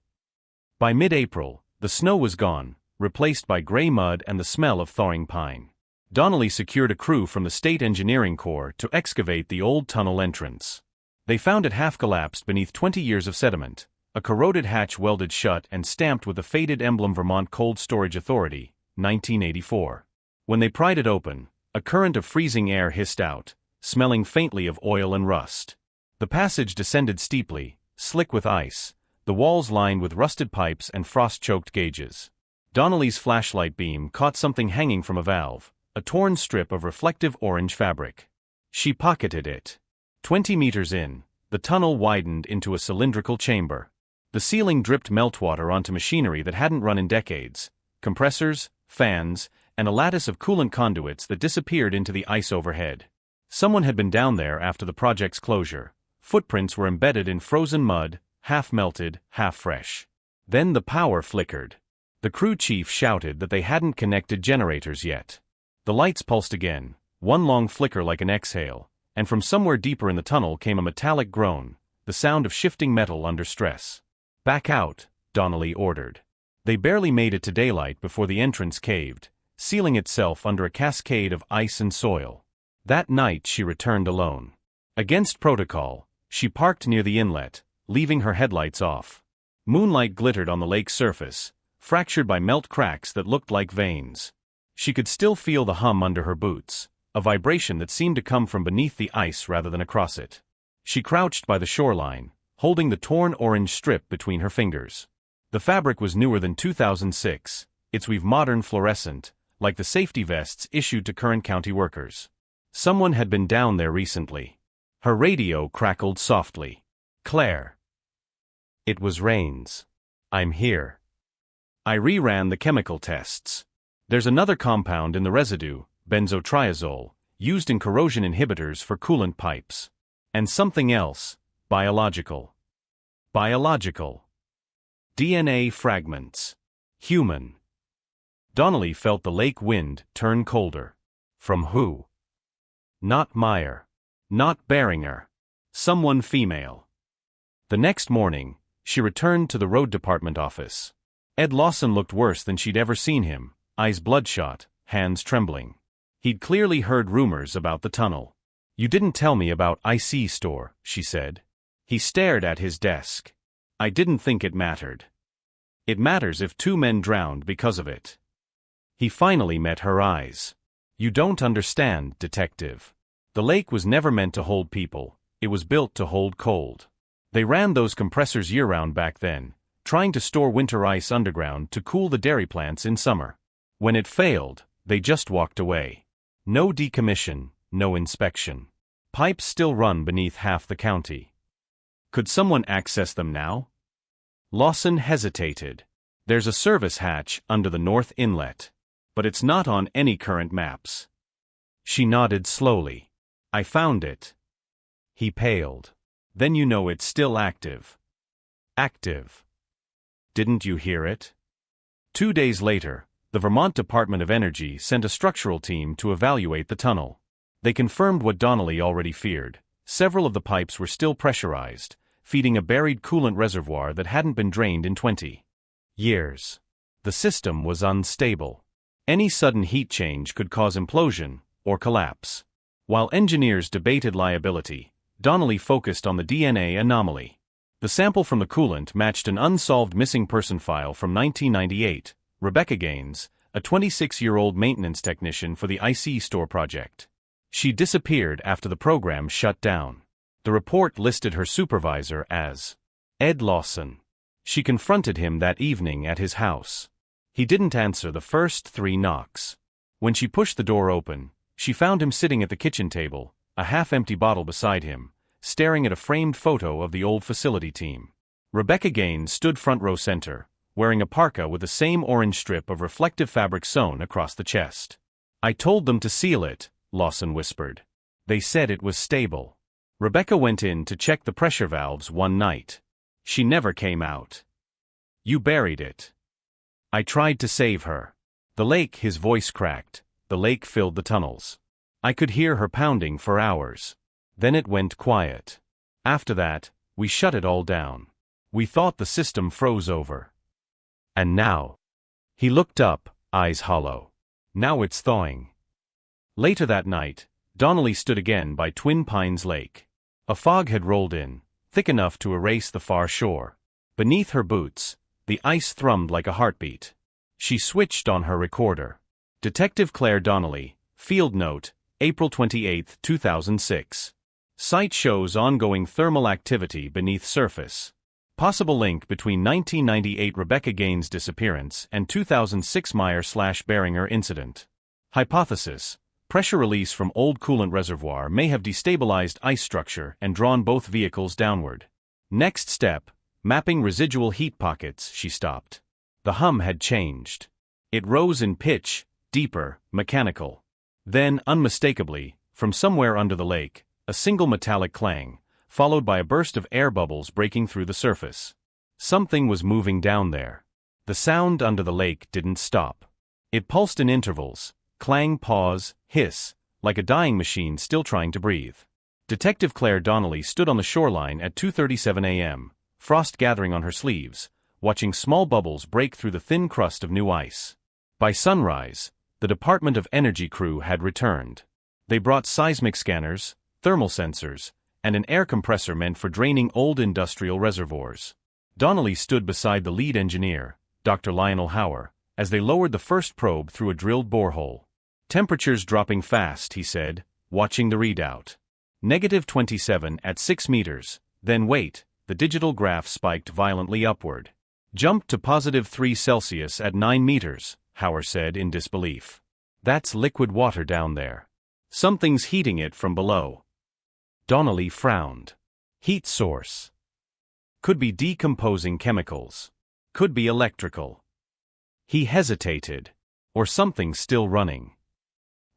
Speaker 1: By mid-April, the snow was gone, replaced by gray mud and the smell of thawing pine. Donnelly secured a crew from the State Engineering Corps to excavate the old tunnel entrance. They found it half collapsed beneath 20 years of sediment, a corroded hatch welded shut and stamped with the faded emblem Vermont Cold Storage Authority, 1984. When they pried it open, a current of freezing air hissed out, smelling faintly of oil and rust. The passage descended steeply, slick with ice, the walls lined with rusted pipes and frost-choked gauges. Donnelly's flashlight beam caught something hanging from a valve, a torn strip of reflective orange fabric. She pocketed it. 20 meters in, the tunnel widened into a cylindrical chamber. The ceiling dripped meltwater onto machinery that hadn't run in decades, compressors, fans, and a lattice of coolant conduits that disappeared into the ice overhead. Someone had been down there after the project's closure. Footprints were embedded in frozen mud, half melted, half fresh. Then the power flickered. The crew chief shouted that they hadn't connected generators yet. The lights pulsed again, one long flicker like an exhale, and from somewhere deeper in the tunnel came a metallic groan, the sound of shifting metal under stress. Back out, Donnelly ordered. They barely made it to daylight before the entrance caved, sealing itself under a cascade of ice and soil. That night she returned alone. Against protocol, she parked near the inlet, leaving her headlights off. Moonlight glittered on the lake's surface, fractured by melt cracks that looked like veins. She could still feel the hum under her boots, a vibration that seemed to come from beneath the ice rather than across it. She crouched by the shoreline, holding the torn orange strip between her fingers. The fabric was newer than 2006, its weave modern fluorescent, like the safety vests issued to current county workers. Someone had been down there recently. Her radio crackled softly. "Claire." It was Rains. "I'm here." I reran the chemical tests. There's another compound in the residue, benzotriazole, used in corrosion inhibitors for coolant pipes. And something else, biological. Biological. DNA fragments. Human. Donnelly felt the lake wind turn colder. From who? Not Meyer. Not Beringer. Someone female. The next morning, she returned to the road department office. Ed Lawson looked worse than she'd ever seen him, eyes bloodshot, hands trembling. He'd clearly heard rumors about the tunnel. "You didn't tell me about ICE-STOR," she said. He stared at his desk. "I didn't think it mattered." "It matters if 2 men drowned because of it." He finally met her eyes. "You don't understand, detective. The lake was never meant to hold people, it was built to hold cold. They ran those compressors year-round back then, trying to store winter ice underground to cool the dairy plants in summer. When it failed, they just walked away. No decommission, no inspection. Pipes still run beneath half the county. Could someone access them now?" Lawson hesitated. "There's a service hatch under the north inlet. But it's not on any current maps." She nodded slowly. "I found it." He paled. "Then you know it's still active." "Active." "Didn't you hear it?" 2 days later, the Vermont Department of Energy sent a structural team to evaluate the tunnel. They confirmed what Donnelly already feared. Several of the pipes were still pressurized, feeding a buried coolant reservoir that hadn't been drained in 20 years. The system was unstable. Any sudden heat change could cause implosion or collapse. While engineers debated liability, Donnelly focused on the DNA anomaly. The sample from the coolant matched an unsolved missing person file from 1998, Rebecca Gaines, a 26-year-old maintenance technician for the ICE-STOR project. She disappeared after the program shut down. The report listed her supervisor as Ed Lawson. She confronted him that evening at his house. He didn't answer the first 3 knocks. When she pushed the door open, she found him sitting at the kitchen table, a half-empty bottle beside him, staring at a framed photo of the old facility team. Rebecca Gaines stood front row center, wearing a parka with the same orange strip of reflective fabric sewn across the chest. "I told them to seal it," Lawson whispered. "They said it was stable." Rebecca went in to check the pressure valves one night. She never came out. "You buried it." "I tried to save her." The lake, his voice cracked. The lake filled the tunnels. I could hear her pounding for hours. Then it went quiet. After that, we shut it all down. We thought the system froze over. And now. He looked up, eyes hollow. Now it's thawing. Later that night, Donnelly stood again by Twin Pines Lake. A fog had rolled in, thick enough to erase the far shore. Beneath her boots, the ice thrummed like a heartbeat. She switched on her recorder. Detective Claire Donnelly, field note, April 28, 2006. Site shows ongoing thermal activity beneath surface. Possible link between 1998 Rebecca Gaines' disappearance and 2006 Meyer/Beringer incident. Hypothesis: pressure release from old coolant reservoir may have destabilized ice structure and drawn both vehicles downward. Next step: mapping residual heat pockets. She stopped. The hum had changed. It rose in pitch, deeper, mechanical. Then, unmistakably, from somewhere under the lake, a single metallic clang, followed by a burst of air bubbles breaking through the surface. Something was moving down there. The sound under the lake didn't stop. It pulsed in intervals, clang, pause, hiss, like a dying machine still trying to breathe. Detective Claire Donnelly stood on the shoreline at 2:37 a.m., frost gathering on her sleeves, watching small bubbles break through the thin crust of new ice. By sunrise, the Department of Energy crew had returned. They brought seismic scanners, thermal sensors, and an air compressor meant for draining old industrial reservoirs. Donnelly stood beside the lead engineer, Dr. Lionel Hauer, as they lowered the first probe through a drilled borehole. "Temperature's dropping fast," he said, watching the readout. -27 at 6 meters, then wait, the digital graph spiked violently upward. "Jumped to +3 Celsius at 9 meters, Hauer said in disbelief. "That's liquid water down there. Something's heating it from below." Donnelly frowned. Heat source. Could be decomposing chemicals. Could be electrical. He hesitated. Or something still running.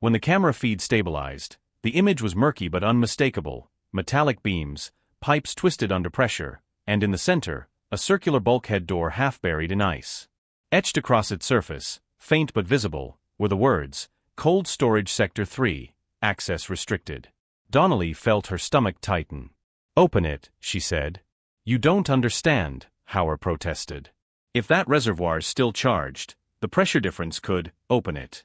Speaker 1: When the camera feed stabilized, the image was murky but unmistakable, metallic beams, pipes twisted under pressure, and in the center, a circular bulkhead door half buried in ice. Etched across its surface, faint but visible, were the words, "Cold Storage Sector 3, Access Restricted." Donnelly felt her stomach tighten. "Open it," she said. "You don't understand," Hauer protested. "If that reservoir's still charged, the pressure difference could open it."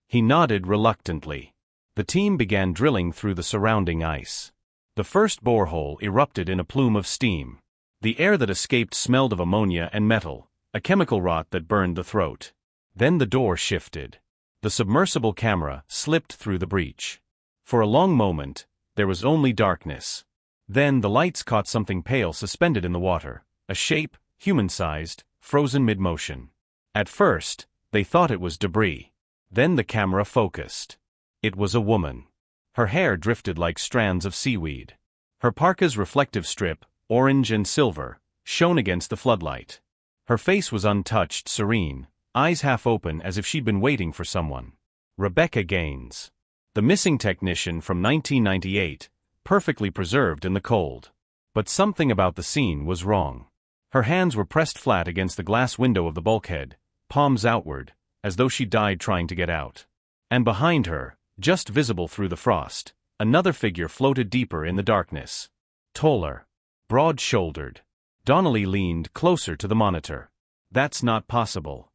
Speaker 1: He nodded reluctantly. The team began drilling through the surrounding ice. The first borehole erupted in a plume of steam. The air that escaped smelled of ammonia and metal, a chemical rot that burned the throat. Then the door shifted. The submersible camera slipped through the breach. For a long moment, there was only darkness. Then the lights caught something pale suspended in the water, a shape, human-sized, frozen mid-motion. At first, they thought it was debris. Then the camera focused. It was a woman. Her hair drifted like strands of seaweed. Her parka's reflective strip, orange and silver, shone against the floodlight. Her face was untouched, serene, eyes half open as if she'd been waiting for someone. Rebecca Gaines. The missing technician from 1998, perfectly preserved in the cold. But something about the scene was wrong. Her hands were pressed flat against the glass window of the bulkhead, palms outward, as though she died trying to get out. And behind her, just visible through the frost, another figure floated deeper in the darkness. Taller. Broad-shouldered. Donnelly leaned closer to the monitor. "That's not possible."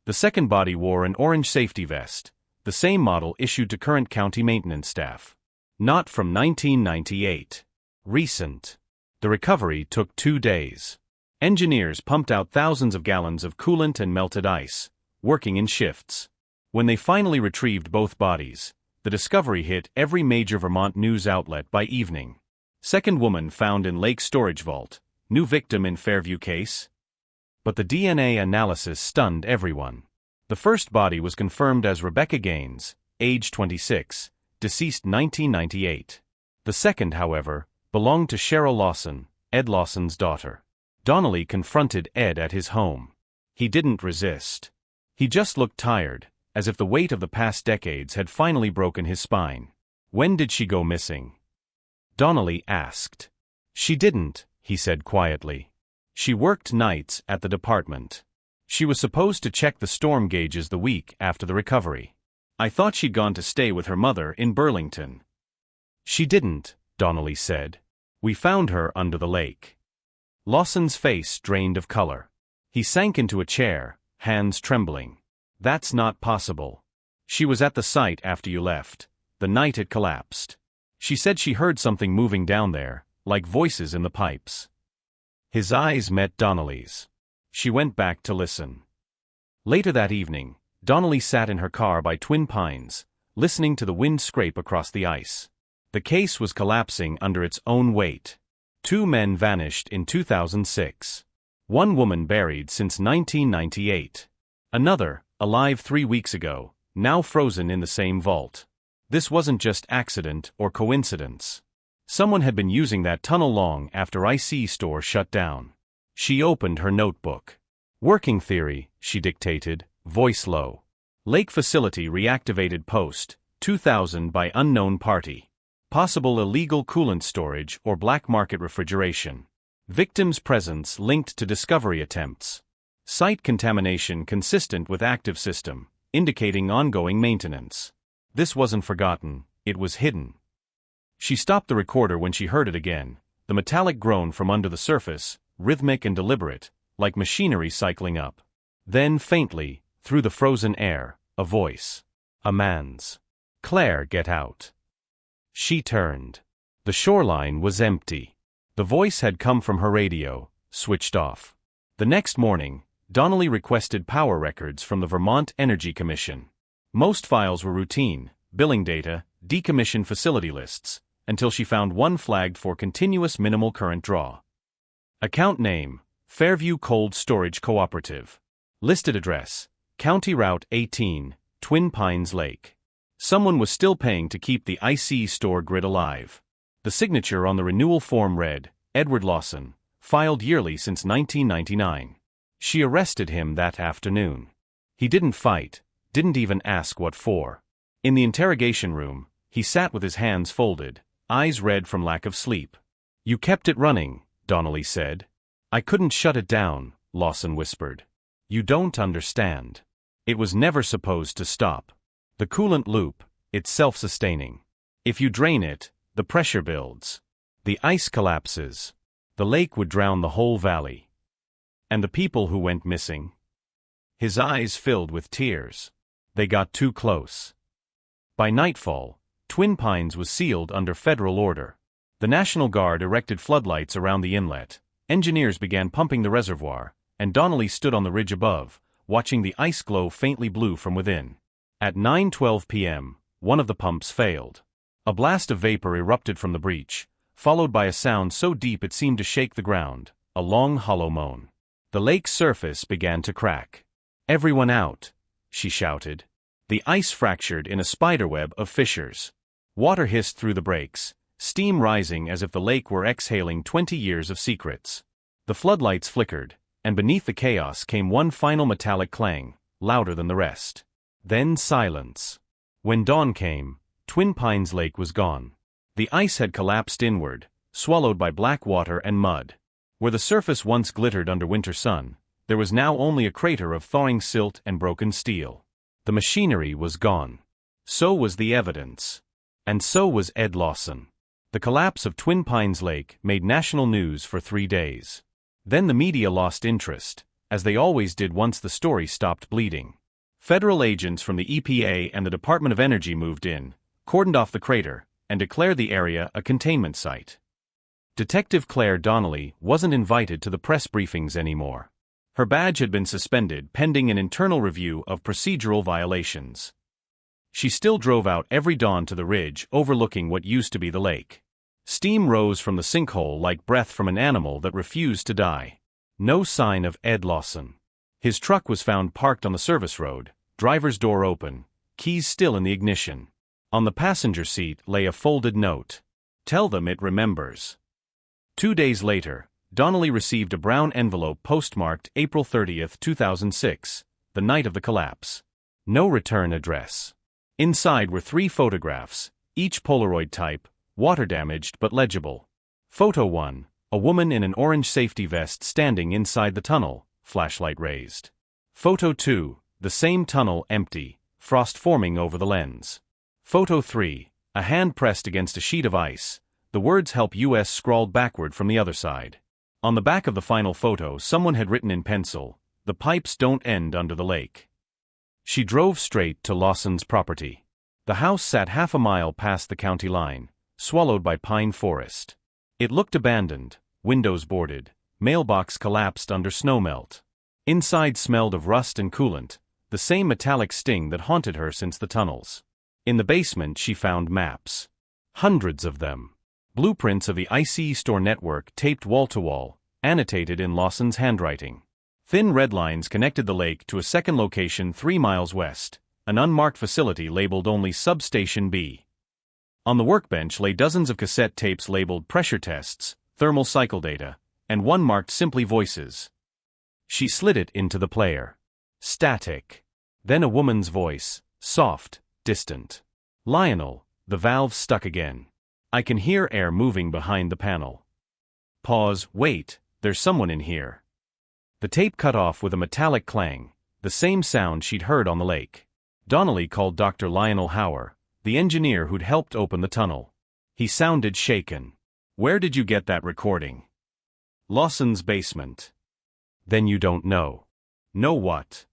Speaker 1: The second body wore an orange safety vest, the same model issued to current county maintenance staff. Not from 1998. Recent. The recovery took 2 days. Engineers pumped out thousands of gallons of coolant and melted ice, working in shifts. When they finally retrieved both bodies, the discovery hit every major Vermont news outlet by evening. Second woman found in lake storage vault, new victim in Fairview case. But the DNA analysis stunned everyone. The first body was confirmed as Rebecca Gaines, age 26, deceased 1998. The second, however, belonged to Cheryl Lawson, Ed Lawson's daughter. Donnelly confronted Ed at his home. He didn't resist. He just looked tired, as if the weight of the past decades had finally broken his spine. "When did she go missing?" Donnelly asked. "She didn't," he said quietly. "She worked nights at the department. She was supposed to check the storm gauges the week after the recovery. I thought she'd gone to stay with her mother in Burlington." "She didn't," Donnelly said. "We found her under the lake." Lawson's face drained of color. He sank into a chair, hands trembling. "That's not possible. She was at the site after you left, the night it collapsed. She said she heard something moving down there, like voices in the pipes." His eyes met Donnelly's. She went back to listen. Later that evening, Donnelly sat in her car by Twin Pines, listening to the wind scrape across the ice. The case was collapsing under its own weight. 2 men vanished in 2006. 1 woman buried since 1998. Another, alive 3 weeks ago, now frozen in the same vault. This wasn't just accident or coincidence. Someone had been using that tunnel long after ICE-STOR shut down. She opened her notebook. "Working theory," she dictated, voice low. "Lake facility reactivated post, 2000 by unknown party. Possible illegal coolant storage or black market refrigeration. Victim's presence linked to discovery attempts. Site contamination consistent with active system, indicating ongoing maintenance." This wasn't forgotten, it was hidden. She stopped the recorder when she heard it again, the metallic groan from under the surface, rhythmic and deliberate, like machinery cycling up. Then faintly, through the frozen air, a voice. A man's. "Claire, get out." She turned. The shoreline was empty. The voice had come from her radio, switched off. The next morning, Donnelly requested power records from the Vermont Energy Commission. Most files were routine, billing data, decommissioned facility lists, until she found one flagged for continuous minimal current draw. Account name, Fairview Cold Storage Cooperative. Listed address, County Route 18, Twin Pines Lake. Someone was still paying to keep the ICE-STOR grid alive. The signature on the renewal form read, Edward Lawson, filed yearly since 1999. She arrested him that afternoon. He didn't fight, didn't even ask what for. In the interrogation room, he sat with his hands folded, eyes red from lack of sleep. You kept it running, Donnelly said. I couldn't shut it down, Lawson whispered. You don't understand. It was never supposed to stop. The coolant loop, it's self-sustaining. If you drain it, the pressure builds. The ice collapses. The lake would drown the whole valley. And the people who went missing? His eyes filled with tears. They got too close. By nightfall, Twin Pines was sealed under federal order. The National Guard erected floodlights around the inlet, engineers began pumping the reservoir, and Donnelly stood on the ridge above, watching the ice glow faintly blue from within. At 9:12 p.m., one of the pumps failed. A blast of vapor erupted from the breach, followed by a sound so deep it seemed to shake the ground, a long hollow moan. The lake's surface began to crack. Everyone out, she shouted. The ice fractured in a spiderweb of fissures. Water hissed through the breaks, steam rising as if the lake were exhaling 20 years of secrets. The floodlights flickered, and beneath the chaos came one final metallic clang, louder than the rest. Then silence. When dawn came, Twin Pines Lake was gone. The ice had collapsed inward, swallowed by black water and mud. Where the surface once glittered under winter sun, there was now only a crater of thawing silt and broken steel. The machinery was gone. So was the evidence. And so was Ed Lawson. The collapse of Twin Pines Lake made national news for 3 days. Then the media lost interest, as they always did once the story stopped bleeding. Federal agents from the EPA and the Department of Energy moved in, cordoned off the crater, and declared the area a containment site. Detective Claire Donnelly wasn't invited to the press briefings anymore. Her badge had been suspended pending an internal review of procedural violations. She still drove out every dawn to the ridge overlooking what used to be the lake. Steam rose from the sinkhole like breath from an animal that refused to die. No sign of Ed Lawson. His truck was found parked on the service road, driver's door open, keys still in the ignition. On the passenger seat lay a folded note. Tell them it remembers. 2 days later, Donnelly received a brown envelope postmarked April 30, 2006, the night of the collapse. No return address. Inside were 3 photographs, each Polaroid type, water-damaged but legible. Photo 1, a woman in an orange safety vest standing inside the tunnel, flashlight raised. Photo 2, the same tunnel empty, frost forming over the lens. Photo 3, a hand pressed against a sheet of ice, the words "Help US" scrawled backward from the other side. On the back of the final photo someone had written in pencil, "The pipes don't end under the lake." She drove straight to Lawson's property. The house sat half a mile past the county line, swallowed by pine forest. It looked abandoned, windows boarded, mailbox collapsed under snowmelt. Inside smelled of rust and coolant, the same metallic sting that haunted her since the tunnels. In the basement she found maps. Hundreds of them. Blueprints of the ICE-STOR network taped wall-to-wall, annotated in Lawson's handwriting. Thin red lines connected the lake to a second location 3 miles west, an unmarked facility labeled only Substation B. On the workbench lay dozens of cassette tapes labeled pressure tests, thermal cycle data, and one marked simply voices. She slid it into the player. Static. Then a woman's voice, soft, distant. "Lionel, the valve's stuck again. I can hear air moving behind the panel." Pause. "Wait, there's someone in here." The tape cut off with a metallic clang, the same sound she'd heard on the lake. Donnelly called Dr. Lionel Hauer, the engineer who'd helped open the tunnel. He sounded shaken. "Where did you get that recording?" "Lawson's basement." "Then you don't know." "Know what?"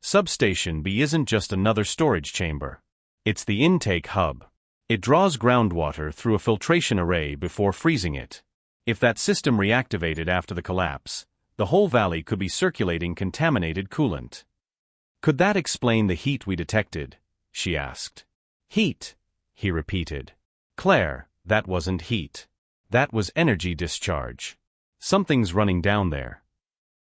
Speaker 1: Substation B isn't just another storage chamber. It's the intake hub. It draws groundwater through a filtration array before freezing it. If that system reactivated after the collapse, the whole valley could be circulating contaminated coolant. "Could that explain the heat we detected?" she asked. "Heat," he repeated. "Claire, that wasn't heat. That was energy discharge. Something's running down there."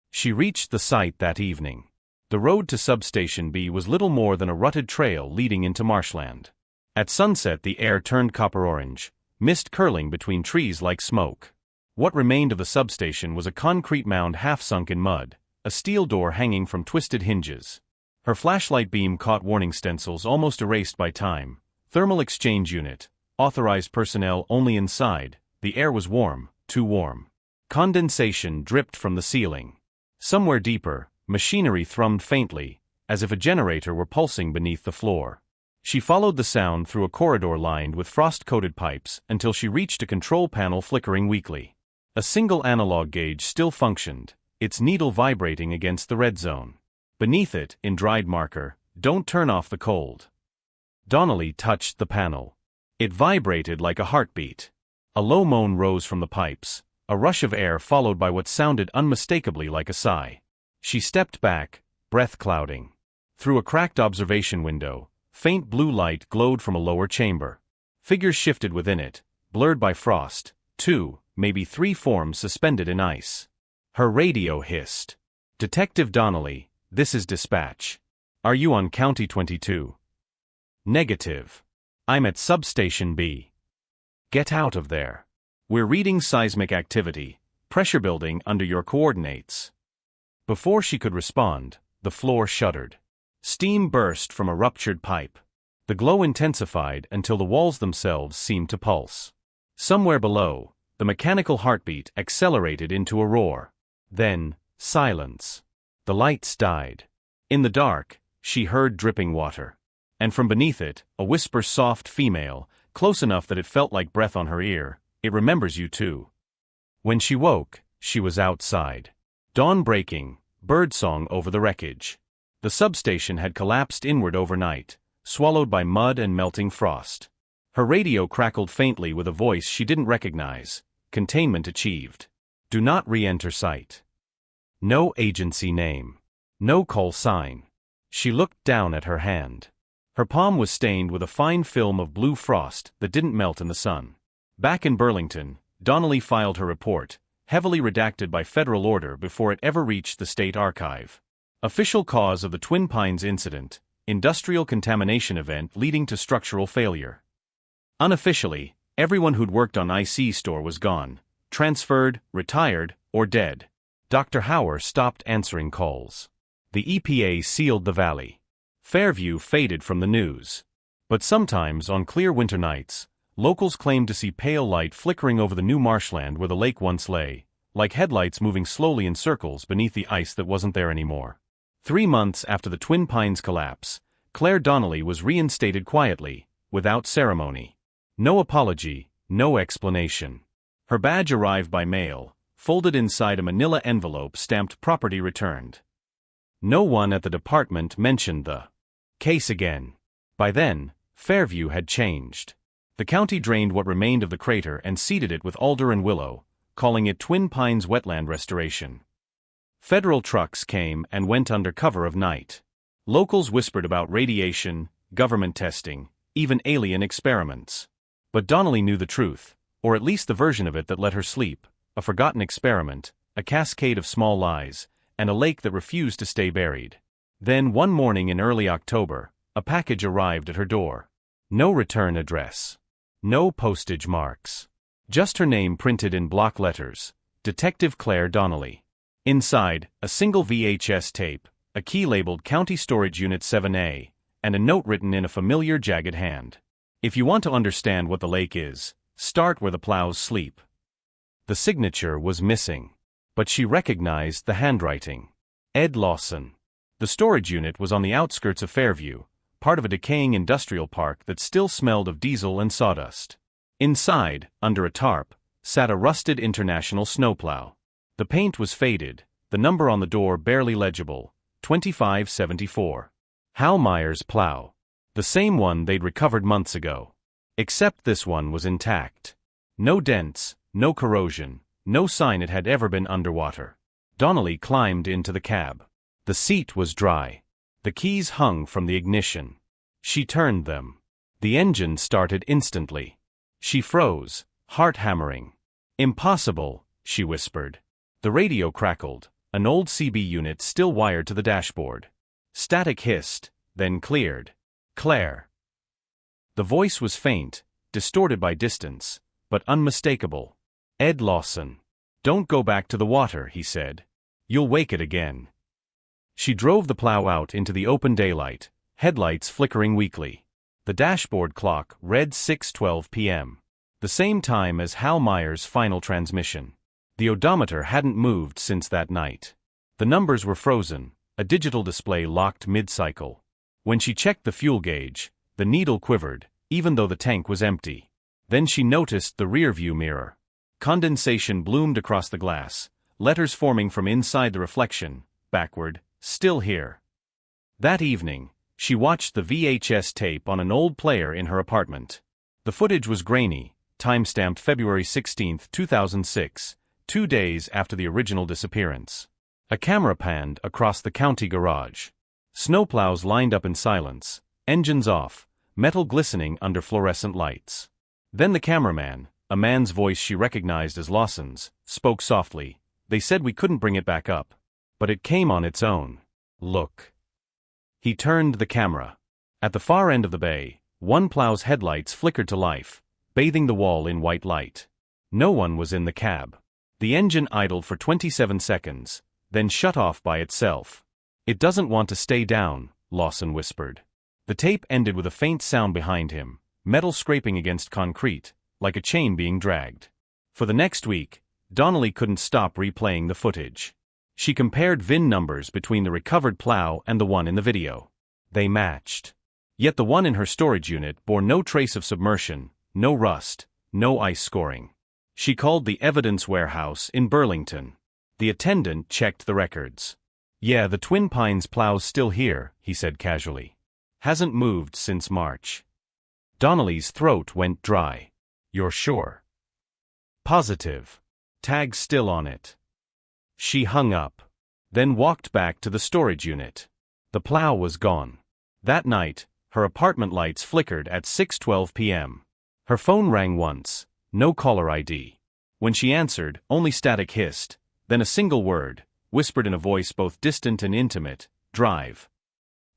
Speaker 1: She reached the site that evening. The road to Substation B was little more than a rutted trail leading into marshland. At sunset the air turned copper-orange, mist curling between trees like smoke. What remained of the substation was a concrete mound half-sunk in mud, a steel door hanging from twisted hinges. Her flashlight beam caught warning stencils almost erased by time. "Thermal exchange unit. Authorized personnel only inside." The air was warm, too warm. Condensation dripped from the ceiling. Somewhere deeper, machinery thrummed faintly, as if a generator were pulsing beneath the floor. She followed the sound through a corridor lined with frost-coated pipes until she reached a control panel flickering weakly. A single analog gauge still functioned, its needle vibrating against the red zone. Beneath it, in dried marker, "Don't turn off the cold." Donnelly touched the panel. It vibrated like a heartbeat. A low moan rose from the pipes, a rush of air followed by what sounded unmistakably like a sigh. She stepped back, breath clouding. Through a cracked observation window, faint blue light glowed from a lower chamber. Figures shifted within it, blurred by frost, 2, maybe 3 forms suspended in ice. Her radio hissed. "Detective Donnelly, this is dispatch. Are you on County 22? "Negative. I'm at Substation B. Get out of there. We're reading seismic activity, pressure building under your coordinates." Before she could respond, the floor shuddered. Steam burst from a ruptured pipe. The glow intensified until the walls themselves seemed to pulse. Somewhere below, the mechanical heartbeat accelerated into a roar. Then, silence. The lights died. In the dark, she heard dripping water. And from beneath it, a whisper, soft female, close enough that it felt like breath on her ear. "It remembers you too." When she woke, she was outside. Dawn breaking, birdsong over the wreckage. The substation had collapsed inward overnight, swallowed by mud and melting frost. Her radio crackled faintly with a voice she didn't recognize. Containment achieved. Do not re-enter site. No agency name. No call sign. She looked down at her hand. Her palm was stained with a fine film of blue frost that didn't melt in the sun. Back in Burlington, Donnelly filed her report, heavily redacted by federal order before it ever reached the state archive. Official cause of the Twin Pines incident: industrial contamination event leading to structural failure. Unofficially, everyone who'd worked on ICE-STOR was gone, transferred, retired, or dead. Dr. Hauer stopped answering calls. The EPA sealed the valley. Fairview faded from the news. But sometimes, on clear winter nights, locals claimed to see pale light flickering over the new marshland where the lake once lay, like headlights moving slowly in circles beneath the ice that wasn't there anymore. 3 months after the Twin Pines collapse, Claire Donnelly was reinstated quietly, without ceremony. No apology, no explanation. Her badge arrived by mail, folded inside a manila envelope stamped "property returned." No one at the department mentioned the case again. By then, Fairview had changed. The county drained what remained of the crater and seeded it with alder and willow, calling it Twin Pines Wetland Restoration. Federal trucks came and went under cover of night. Locals whispered about radiation, government testing, even alien experiments. But Donnelly knew the truth, or at least the version of it that let her sleep: a forgotten experiment, a cascade of small lies, and a lake that refused to stay buried. Then one morning in early October, a package arrived at her door. No return address. No postage marks. Just her name printed in block letters: Detective Claire Donnelly. Inside, a single VHS tape, a key labeled County Storage Unit 7A, and a note written in a familiar jagged hand. "If you want to understand what the lake is, start where the plows sleep." The signature was missing. But she recognized the handwriting. Ed Lawson. The storage unit was on the outskirts of Fairview, part of a decaying industrial park that still smelled of diesel and sawdust. Inside, under a tarp, sat a rusted International snowplow. The paint was faded, the number on the door barely legible: 2574. Hal Meyer's plow. The same one they'd recovered months ago. Except this one was intact. No dents, no corrosion, no sign it had ever been underwater. Donnelly climbed into the cab. The seat was dry. The keys hung from the ignition. She turned them. The engine started instantly. She froze, heart hammering. "Impossible," she whispered. The radio crackled, an old CB unit still wired to the dashboard. Static hissed, then cleared. "Claire." The voice was faint, distorted by distance, but unmistakable. "Ed Lawson. Don't go back to the water," he said. "You'll wake it again." She drove the plow out into the open daylight, headlights flickering weakly. The dashboard clock read 6:12 p.m., the same time as Hal Meyer's final transmission. The odometer hadn't moved since that night. The numbers were frozen, a digital display locked mid-cycle. When she checked the fuel gauge, the needle quivered, even though the tank was empty. Then she noticed the rearview mirror. Condensation bloomed across the glass, letters forming from inside the reflection, backward, "Still here." That evening, she watched the VHS tape on an old player in her apartment. The footage was grainy, time-stamped February 16, 2006, 2 days after the original disappearance. A camera panned across the county garage. Snowplows lined up in silence, engines off, metal glistening under fluorescent lights. Then the cameraman, a man's voice she recognized as Lawson's, spoke softly. "They said we couldn't bring it back up. But it came on its own. Look." He turned the camera. At the far end of the bay, one plow's headlights flickered to life, bathing the wall in white light. No one was in the cab. The engine idled for 27 seconds, then shut off by itself. "It doesn't want to stay down," Lawson whispered. The tape ended with a faint sound behind him, metal scraping against concrete, like a chain being dragged. For the next week, Donnelly couldn't stop replaying the footage. She compared VIN numbers between the recovered plow and the one in the video. They matched. Yet the one in her storage unit bore no trace of submersion, no rust, no ice scoring. She called the evidence warehouse in Burlington. The attendant checked the records. "Yeah, the Twin Pines plow's still here," he said casually. "Hasn't moved since March." Donnelly's throat went dry. "You're sure?" "Positive. Tag's still on it." She hung up, then walked back to the storage unit. The plow was gone. That night, her apartment lights flickered at 6:12 p.m. Her phone rang once, no caller ID. When she answered, only static hissed, then a single word, whispered in a voice both distant and intimate, "Drive."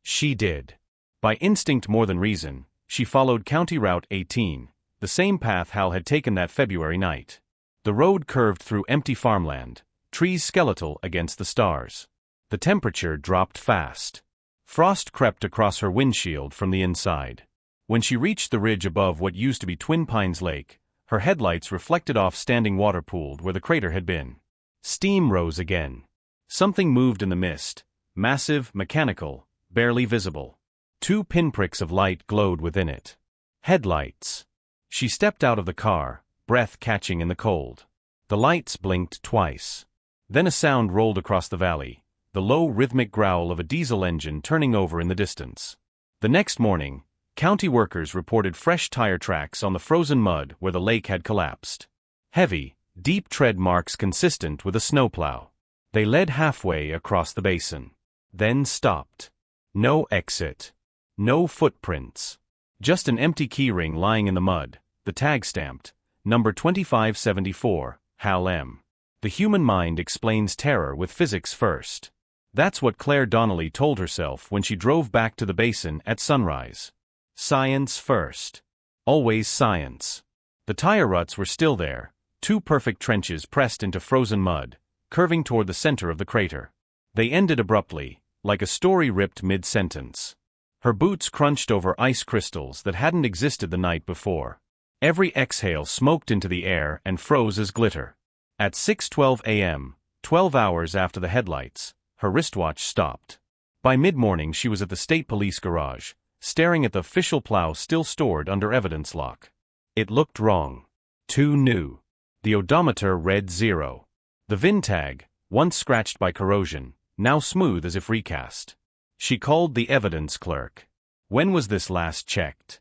Speaker 1: She did. By instinct more than reason, she followed County Route 18, the same path Hal had taken that February night. The road curved through empty farmland, trees skeletal against the stars. The temperature dropped fast. Frost crept across her windshield from the inside. When she reached the ridge above what used to be Twin Pines Lake, her headlights reflected off standing water pooled where the crater had been. Steam rose again. Something moved in the mist, massive, mechanical, barely visible. 2 pinpricks of light glowed within it. Headlights. She stepped out of the car, breath catching in the cold. The lights blinked twice. Then a sound rolled across the valley, the low rhythmic growl of a diesel engine turning over in the distance. The next morning, county workers reported fresh tire tracks on the frozen mud where the lake had collapsed. Heavy, deep tread marks consistent with a snowplow. They led halfway across the basin. Then stopped. No exit. No footprints. Just an empty keyring lying in the mud, the tag stamped, number 2574, Hal M. The human mind explains terror with physics first. That's what Claire Donnelly told herself when she drove back to the basin at sunrise. Science first. Always science. The tire ruts were still there, 2 perfect trenches pressed into frozen mud, curving toward the center of the crater. They ended abruptly, like a story ripped mid-sentence. Her boots crunched over ice crystals that hadn't existed the night before. Every exhale smoked into the air and froze as glitter. At 6:12 a.m., 12 hours after the headlights, her wristwatch stopped. By mid-morning she was at the state police garage, staring at the official plow still stored under evidence lock. It looked wrong. Too new. The odometer read 0. The VIN tag, once scratched by corrosion, now smooth as if recast. She called the evidence clerk. "When was this last checked?"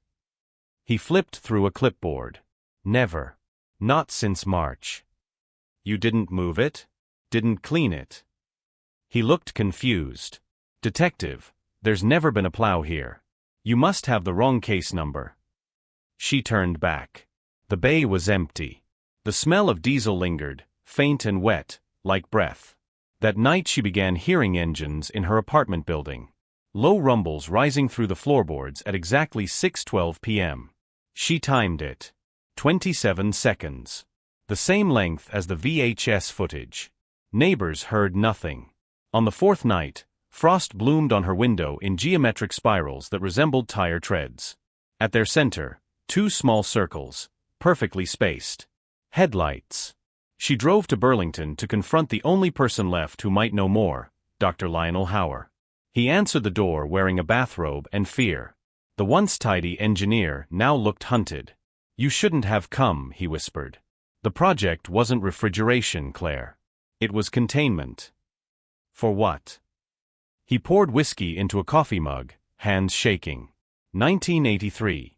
Speaker 1: He flipped through a clipboard. "Never. Not since March." "You didn't move it? Didn't clean it?" He looked confused. "Detective, there's never been a plow here. You must have the wrong case number." She turned back. The bay was empty. The smell of diesel lingered, faint and wet, like breath. That night she began hearing engines in her apartment building. Low rumbles rising through the floorboards at exactly 6:12 p.m. She timed it. 27 seconds. The same length as the VHS footage. Neighbors heard nothing. On the fourth night, frost bloomed on her window in geometric spirals that resembled tire treads. At their center, two small circles, perfectly spaced. Headlights. She drove to Burlington to confront the only person left who might know more, Dr. Lionel Hauer. He answered the door wearing a bathrobe and fear. The once tidy engineer now looked hunted. "You shouldn't have come," he whispered. "The project wasn't refrigeration, Claire. It was containment." "For what?" He poured whiskey into a coffee mug, hands shaking. 1983.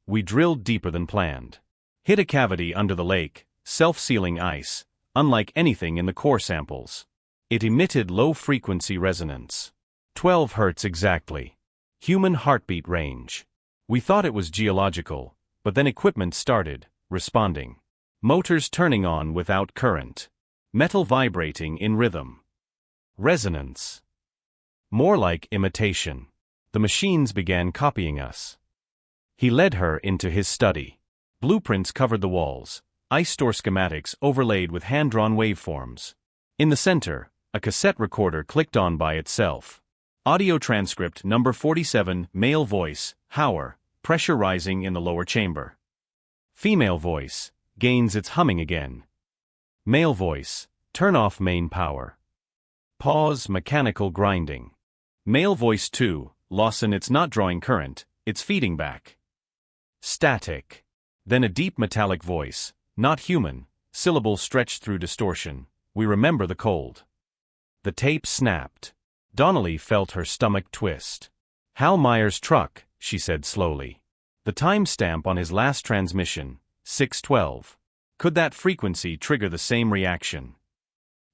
Speaker 1: "We drilled deeper than planned. Hit a cavity under the lake, self-sealing ice, unlike anything in the core samples. It emitted low-frequency resonance. 12 hertz exactly. Human heartbeat range. We thought it was geological, but then equipment started responding. Motors turning on without current. Metal vibrating in rhythm. Resonance. More like imitation. The machines began copying us." He led her into his study. Blueprints covered the walls, ICE-STOR schematics overlaid with hand-drawn waveforms. In the center, a cassette recorder clicked on by itself. Audio transcript number 47, male voice, Hauer, pressure rising in the lower chamber. Female voice, gains its humming again. Male voice, turn off main power. Pause, mechanical grinding. Male voice 2, Lawson, it's not drawing current, it's feeding back. Static. Then a deep metallic voice, not human, syllables stretched through distortion. We remember the cold. The tape snapped. Donnelly felt her stomach twist. "Hal Meyer's truck," she said slowly. The timestamp on his last transmission, 6:12. Could that frequency trigger the same reaction?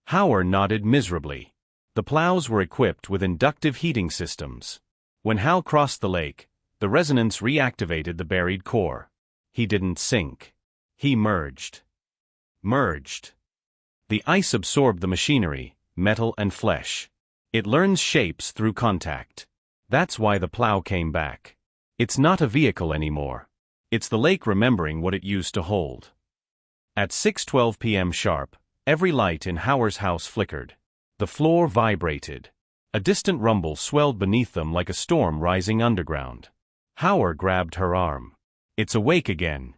Speaker 1: Hauer nodded miserably. The plows were equipped with inductive heating systems. When Hal crossed the lake, the resonance reactivated the buried core. He didn't sink. He merged. Merged. The ice absorbed the machinery, metal and flesh. It learns shapes through contact. That's why the plow came back. It's not a vehicle anymore. It's the lake remembering what it used to hold. At 6:12 p.m. sharp, every light in Hauer's house flickered. The floor vibrated. A distant rumble swelled beneath them like a storm rising underground. Hauer grabbed her arm. "It's awake again."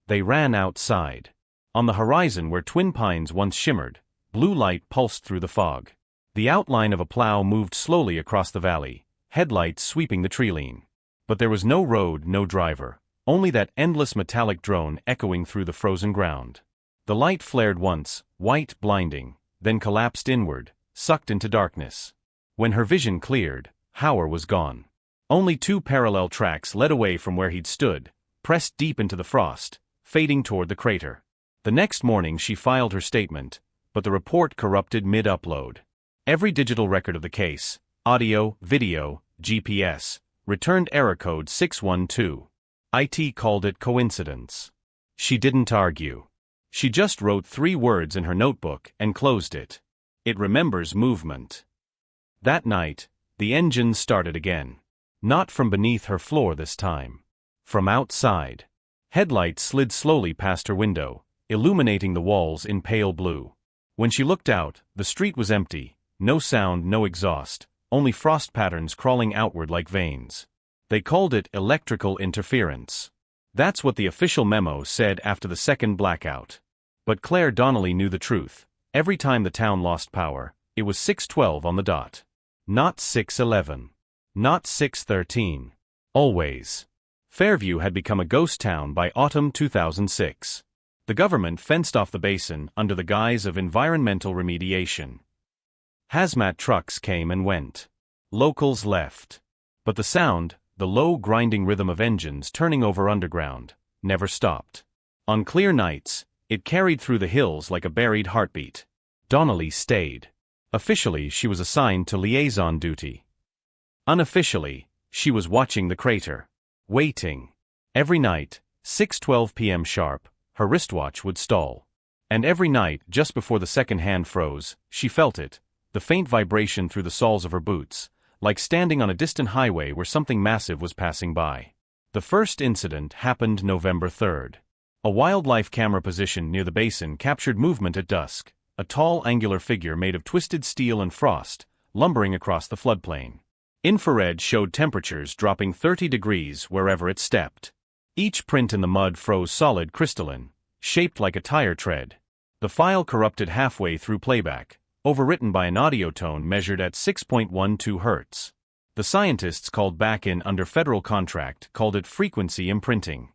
Speaker 1: They ran outside. On the horizon where Twin Pines once shimmered, blue light pulsed through the fog. The outline of a plow moved slowly across the valley, headlights sweeping the treeline. But there was no road, no driver, only that endless metallic drone echoing through the frozen ground. The light flared once, white, blinding, then collapsed inward, sucked into darkness. When her vision cleared, Hauer was gone. Only two parallel tracks led away from where he'd stood, pressed deep into the frost, fading toward the crater. The next morning she filed her statement, but the report corrupted mid-upload. Every digital record of the case, audio, video, GPS, returned error code 612. IT called it coincidence. She didn't argue. She just wrote 3 words in her notebook and closed it. It remembers movement. That night, the engine started again. Not from beneath her floor this time. From outside. Headlights slid slowly past her window, illuminating the walls in pale blue. When she looked out, the street was empty. No sound, no exhaust, only frost patterns crawling outward like veins. They called it electrical interference. That's what the official memo said after the second blackout. But Claire Donnelly knew the truth. Every time the town lost power, it was 6:12 on the dot. Not 6:11. Not 6:13. Always. Fairview had become a ghost town by autumn 2006. The government fenced off the basin under the guise of environmental remediation. Hazmat trucks came and went. Locals left. But the sound, the low grinding rhythm of engines turning over underground, never stopped. On clear nights, it carried through the hills like a buried heartbeat. Donnelly stayed. Officially, she was assigned to liaison duty. Unofficially, she was watching the crater. Waiting. Every night, 6:12 p.m. sharp, her wristwatch would stall. And every night, just before the second hand froze, she felt it, the faint vibration through the soles of her boots, like standing on a distant highway where something massive was passing by. The first incident happened November 3rd. A wildlife camera positioned near the basin captured movement at dusk, a tall angular figure made of twisted steel and frost, lumbering across the floodplain. Infrared showed temperatures dropping 30 degrees wherever it stepped. Each print in the mud froze solid crystalline, shaped like a tire tread. The file corrupted halfway through playback, overwritten by an audio tone measured at 6.12 Hz. The scientists called back in under federal contract called it frequency imprinting.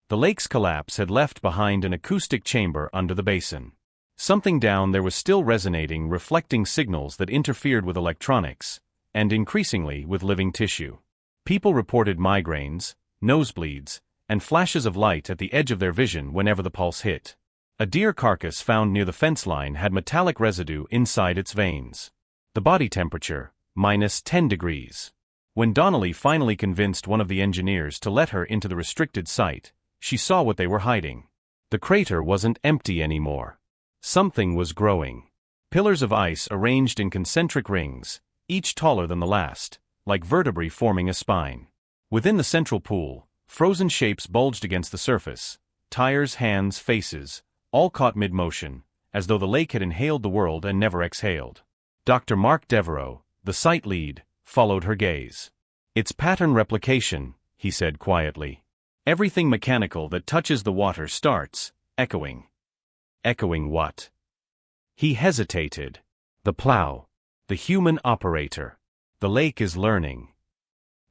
Speaker 1: The lake's collapse had left behind an acoustic chamber under the basin. Something down there was still resonating, reflecting signals that interfered with electronics, and increasingly with living tissue. People reported migraines, nosebleeds, and flashes of light at the edge of their vision whenever the pulse hit. A deer carcass found near the fence line had metallic residue inside its veins. The body temperature, -10 degrees. When Donnelly finally convinced one of the engineers to let her into the restricted site, she saw what they were hiding. The crater wasn't empty anymore. Something was growing. Pillars of ice arranged in concentric rings, each taller than the last, like vertebrae forming a spine. Within the central pool, frozen shapes bulged against the surface, tires, hands, faces, all caught mid-motion, as though the lake had inhaled the world and never exhaled. Dr. Mark Devereaux, the site lead, followed her gaze. "It's pattern replication," he said quietly. "Everything mechanical that touches the water starts echoing." Echoing what? He hesitated. The plow. The human operator. The lake is learning.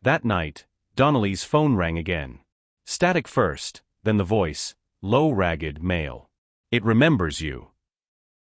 Speaker 1: That night, Donnelly's phone rang again. Static first, then the voice, low, ragged, male. "It remembers you."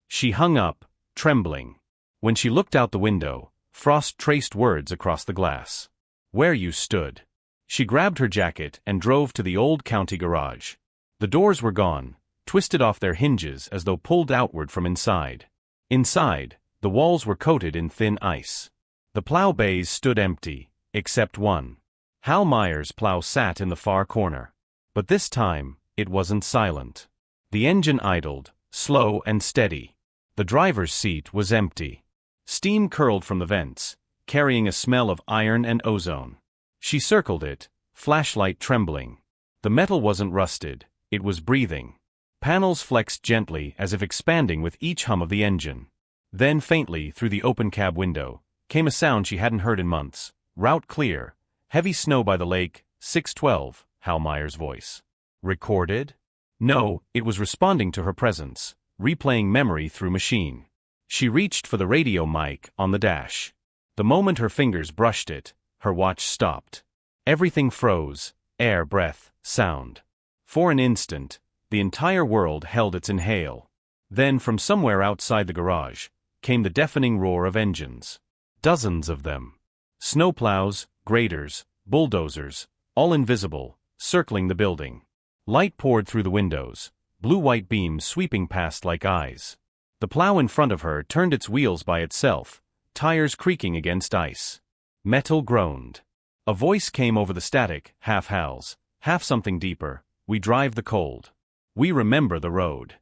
Speaker 1: She hung up, trembling. When she looked out the window, frost traced words across the glass. "Where you stood." She grabbed her jacket and drove to the old county garage. The doors were gone, twisted off their hinges as though pulled outward from inside. Inside, the walls were coated in thin ice. The plow bays stood empty, except one. Hal Meyer's plow sat in the far corner. But this time, it wasn't silent. The engine idled, slow and steady. The driver's seat was empty. Steam curled from the vents, carrying a smell of iron and ozone. She circled it, flashlight trembling. The metal wasn't rusted, it was breathing. Panels flexed gently as if expanding with each hum of the engine. Then faintly, through the open cab window, came a sound she hadn't heard in months. Route clear. Heavy snow by the lake, 6:12, Hal Meyer's voice. Recorded? No, it was responding to her presence, replaying memory through machine. She reached for the radio mic on the dash. The moment her fingers brushed it, her watch stopped. Everything froze, air, breath, sound. For an instant, the entire world held its inhale. Then from somewhere outside the garage, came the deafening roar of engines. Dozens of them. Snowplows, graders, bulldozers, all invisible, circling the building. Light poured through the windows, blue-white beams sweeping past like eyes. The plow in front of her turned its wheels by itself, tires creaking against ice. Metal groaned. A voice came over the static, half Hal's, half something deeper. "We drive the cold. We remember the road."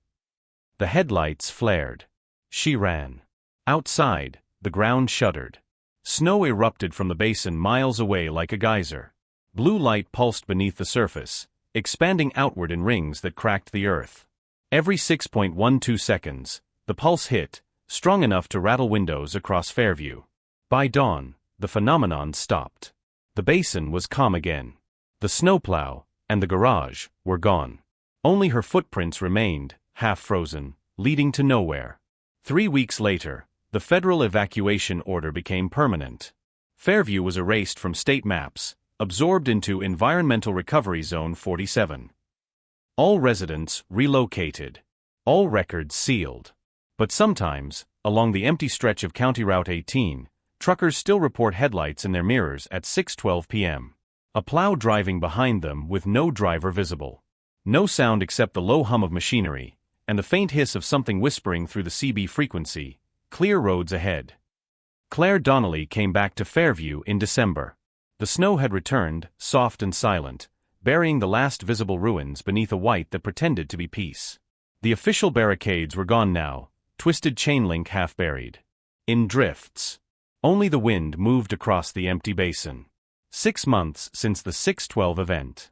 Speaker 1: The headlights flared. She ran. Outside, the ground shuddered. Snow erupted from the basin miles away like a geyser. Blue light pulsed beneath the surface, expanding outward in rings that cracked the earth. Every 6.12 seconds, the pulse hit, strong enough to rattle windows across Fairview. By dawn, the phenomenon stopped. The basin was calm again. The snowplow and the garage were gone. Only her footprints remained, half-frozen, leading to nowhere. 3 weeks later, the federal evacuation order became permanent. Fairview was erased from state maps, absorbed into Environmental Recovery Zone 47. All residents relocated. All records sealed. But sometimes, along the empty stretch of County Route 18, truckers still report headlights in their mirrors at 6:12 p.m. A plow driving behind them with no driver visible. No sound except the low hum of machinery, and the faint hiss of something whispering through the CB frequency, clear roads ahead. Claire Donnelly came back to Fairview in December. The snow had returned, soft and silent, burying the last visible ruins beneath a white that pretended to be peace. The official barricades were gone now, twisted chain link half buried. In drifts. Only the wind moved across the empty basin. 6 months since the 6/12 event.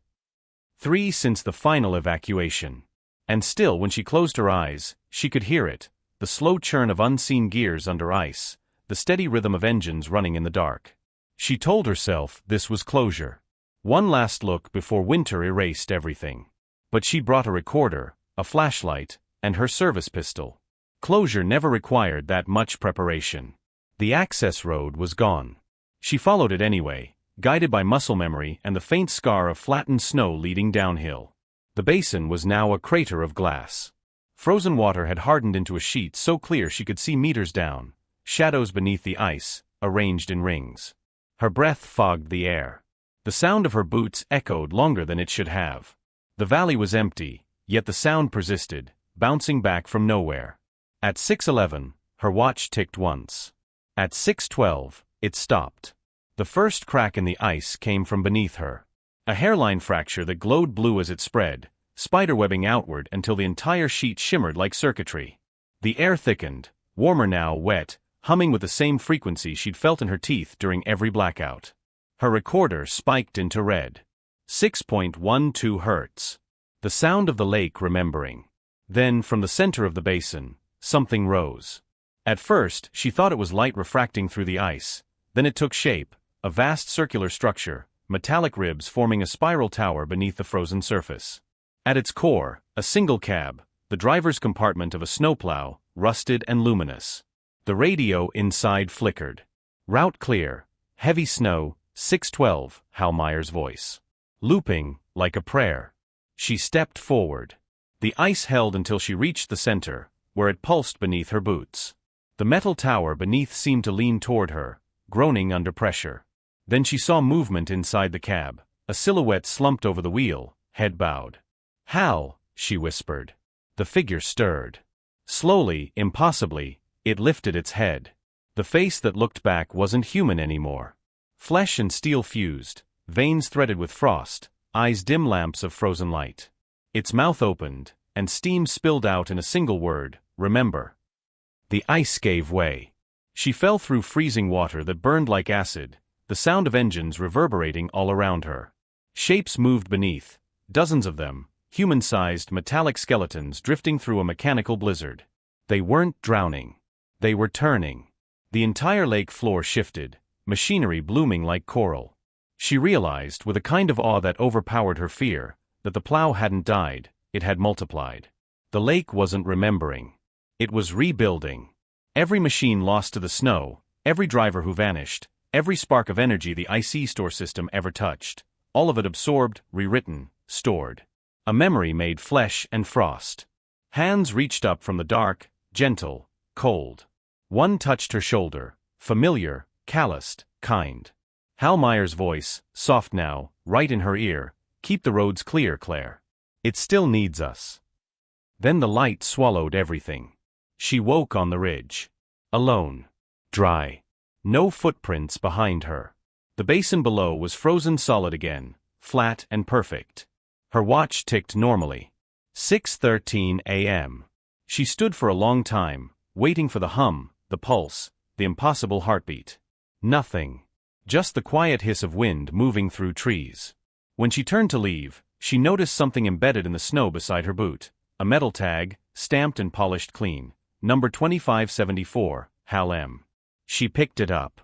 Speaker 1: 3 since the final evacuation. And still, when she closed her eyes, she could hear it, the slow churn of unseen gears under ice, the steady rhythm of engines running in the dark. She told herself this was closure. One last look before winter erased everything. But she brought a recorder, a flashlight, and her service pistol. Closure never required that much preparation. The access road was gone. She followed it anyway, guided by muscle memory and the faint scar of flattened snow leading downhill. The basin was now a crater of glass. Frozen water had hardened into a sheet so clear she could see meters down, shadows beneath the ice, arranged in rings. Her breath fogged the air. The sound of her boots echoed longer than it should have. The valley was empty, yet the sound persisted, bouncing back from nowhere. At 6:11, her watch ticked once. At 6:12, it stopped. The first crack in the ice came from beneath her. A hairline fracture that glowed blue as it spread, spiderwebbing outward until the entire sheet shimmered like circuitry. The air thickened, warmer now, wet, humming with the same frequency she'd felt in her teeth during every blackout. Her recorder spiked into red. 6.12 hertz. The sound of the lake remembering. Then, from the center of the basin, something rose. At first, she thought it was light refracting through the ice. Then it took shape, a vast circular structure, metallic ribs forming a spiral tower beneath the frozen surface. At its core, a single cab, the driver's compartment of a snowplow, rusted and luminous. The radio inside flickered. Route clear. Heavy snow, 6:12, Hal Meyer's voice. Looping, like a prayer. She stepped forward. The ice held until she reached the center, where it pulsed beneath her boots. The metal tower beneath seemed to lean toward her, groaning under pressure. Then she saw movement inside the cab, a silhouette slumped over the wheel, head bowed. "Hal," she whispered. The figure stirred. Slowly, impossibly, it lifted its head. The face that looked back wasn't human anymore. Flesh and steel fused, veins threaded with frost, eyes dim lamps of frozen light. Its mouth opened, and steam spilled out in a single word, "Remember." The ice gave way. She fell through freezing water that burned like acid, the sound of engines reverberating all around her. Shapes moved beneath, dozens of them, human-sized metallic skeletons drifting through a mechanical blizzard. They weren't drowning. They were turning. The entire lake floor shifted, machinery blooming like coral. She realized, with a kind of awe that overpowered her fear, that the plow hadn't died, it had multiplied. The lake wasn't remembering. It was rebuilding. Every machine lost to the snow, every driver who vanished, every spark of energy the ICE-STOR system ever touched, all of it absorbed, rewritten, stored. A memory made flesh and frost. Hands reached up from the dark, gentle, cold. One touched her shoulder, familiar, calloused, kind. Hal Meyer's voice, soft now, right in her ear, "Keep the roads clear, Claire. It still needs us." Then the light swallowed everything. She woke on the ridge. Alone. Dry. No footprints behind her. The basin below was frozen solid again, flat and perfect. Her watch ticked normally. 6:13 a.m. She stood for a long time, waiting for the hum, the pulse, the impossible heartbeat. Nothing. Just the quiet hiss of wind moving through trees. When she turned to leave, she noticed something embedded in the snow beside her boot. A metal tag, stamped and polished clean. Number 2574, Hal M. She picked it up.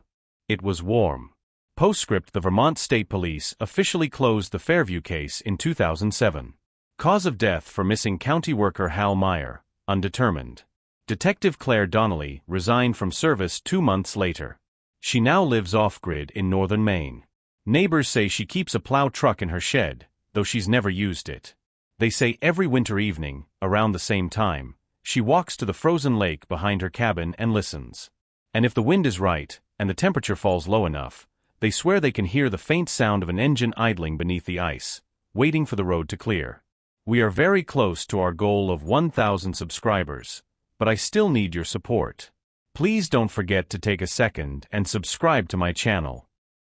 Speaker 1: It was warm. Postscript: the Vermont State Police officially closed the Fairview case in 2007. Cause of death for missing county worker Hal Meyer, undetermined. Detective Claire Donnelly resigned from service 2 months later. She now lives off-grid in northern Maine. Neighbors say she keeps a plow truck in her shed, though she's never used it. They say every winter evening, around the same time, she walks to the frozen lake behind her cabin and listens. And if the wind is right, and the temperature falls low enough, they swear they can hear the faint sound of an engine idling beneath the ice, waiting for the road to clear. We are very close to our goal of 1,000 subscribers, but I still need your support. Please don't forget to take a second and subscribe to my channel.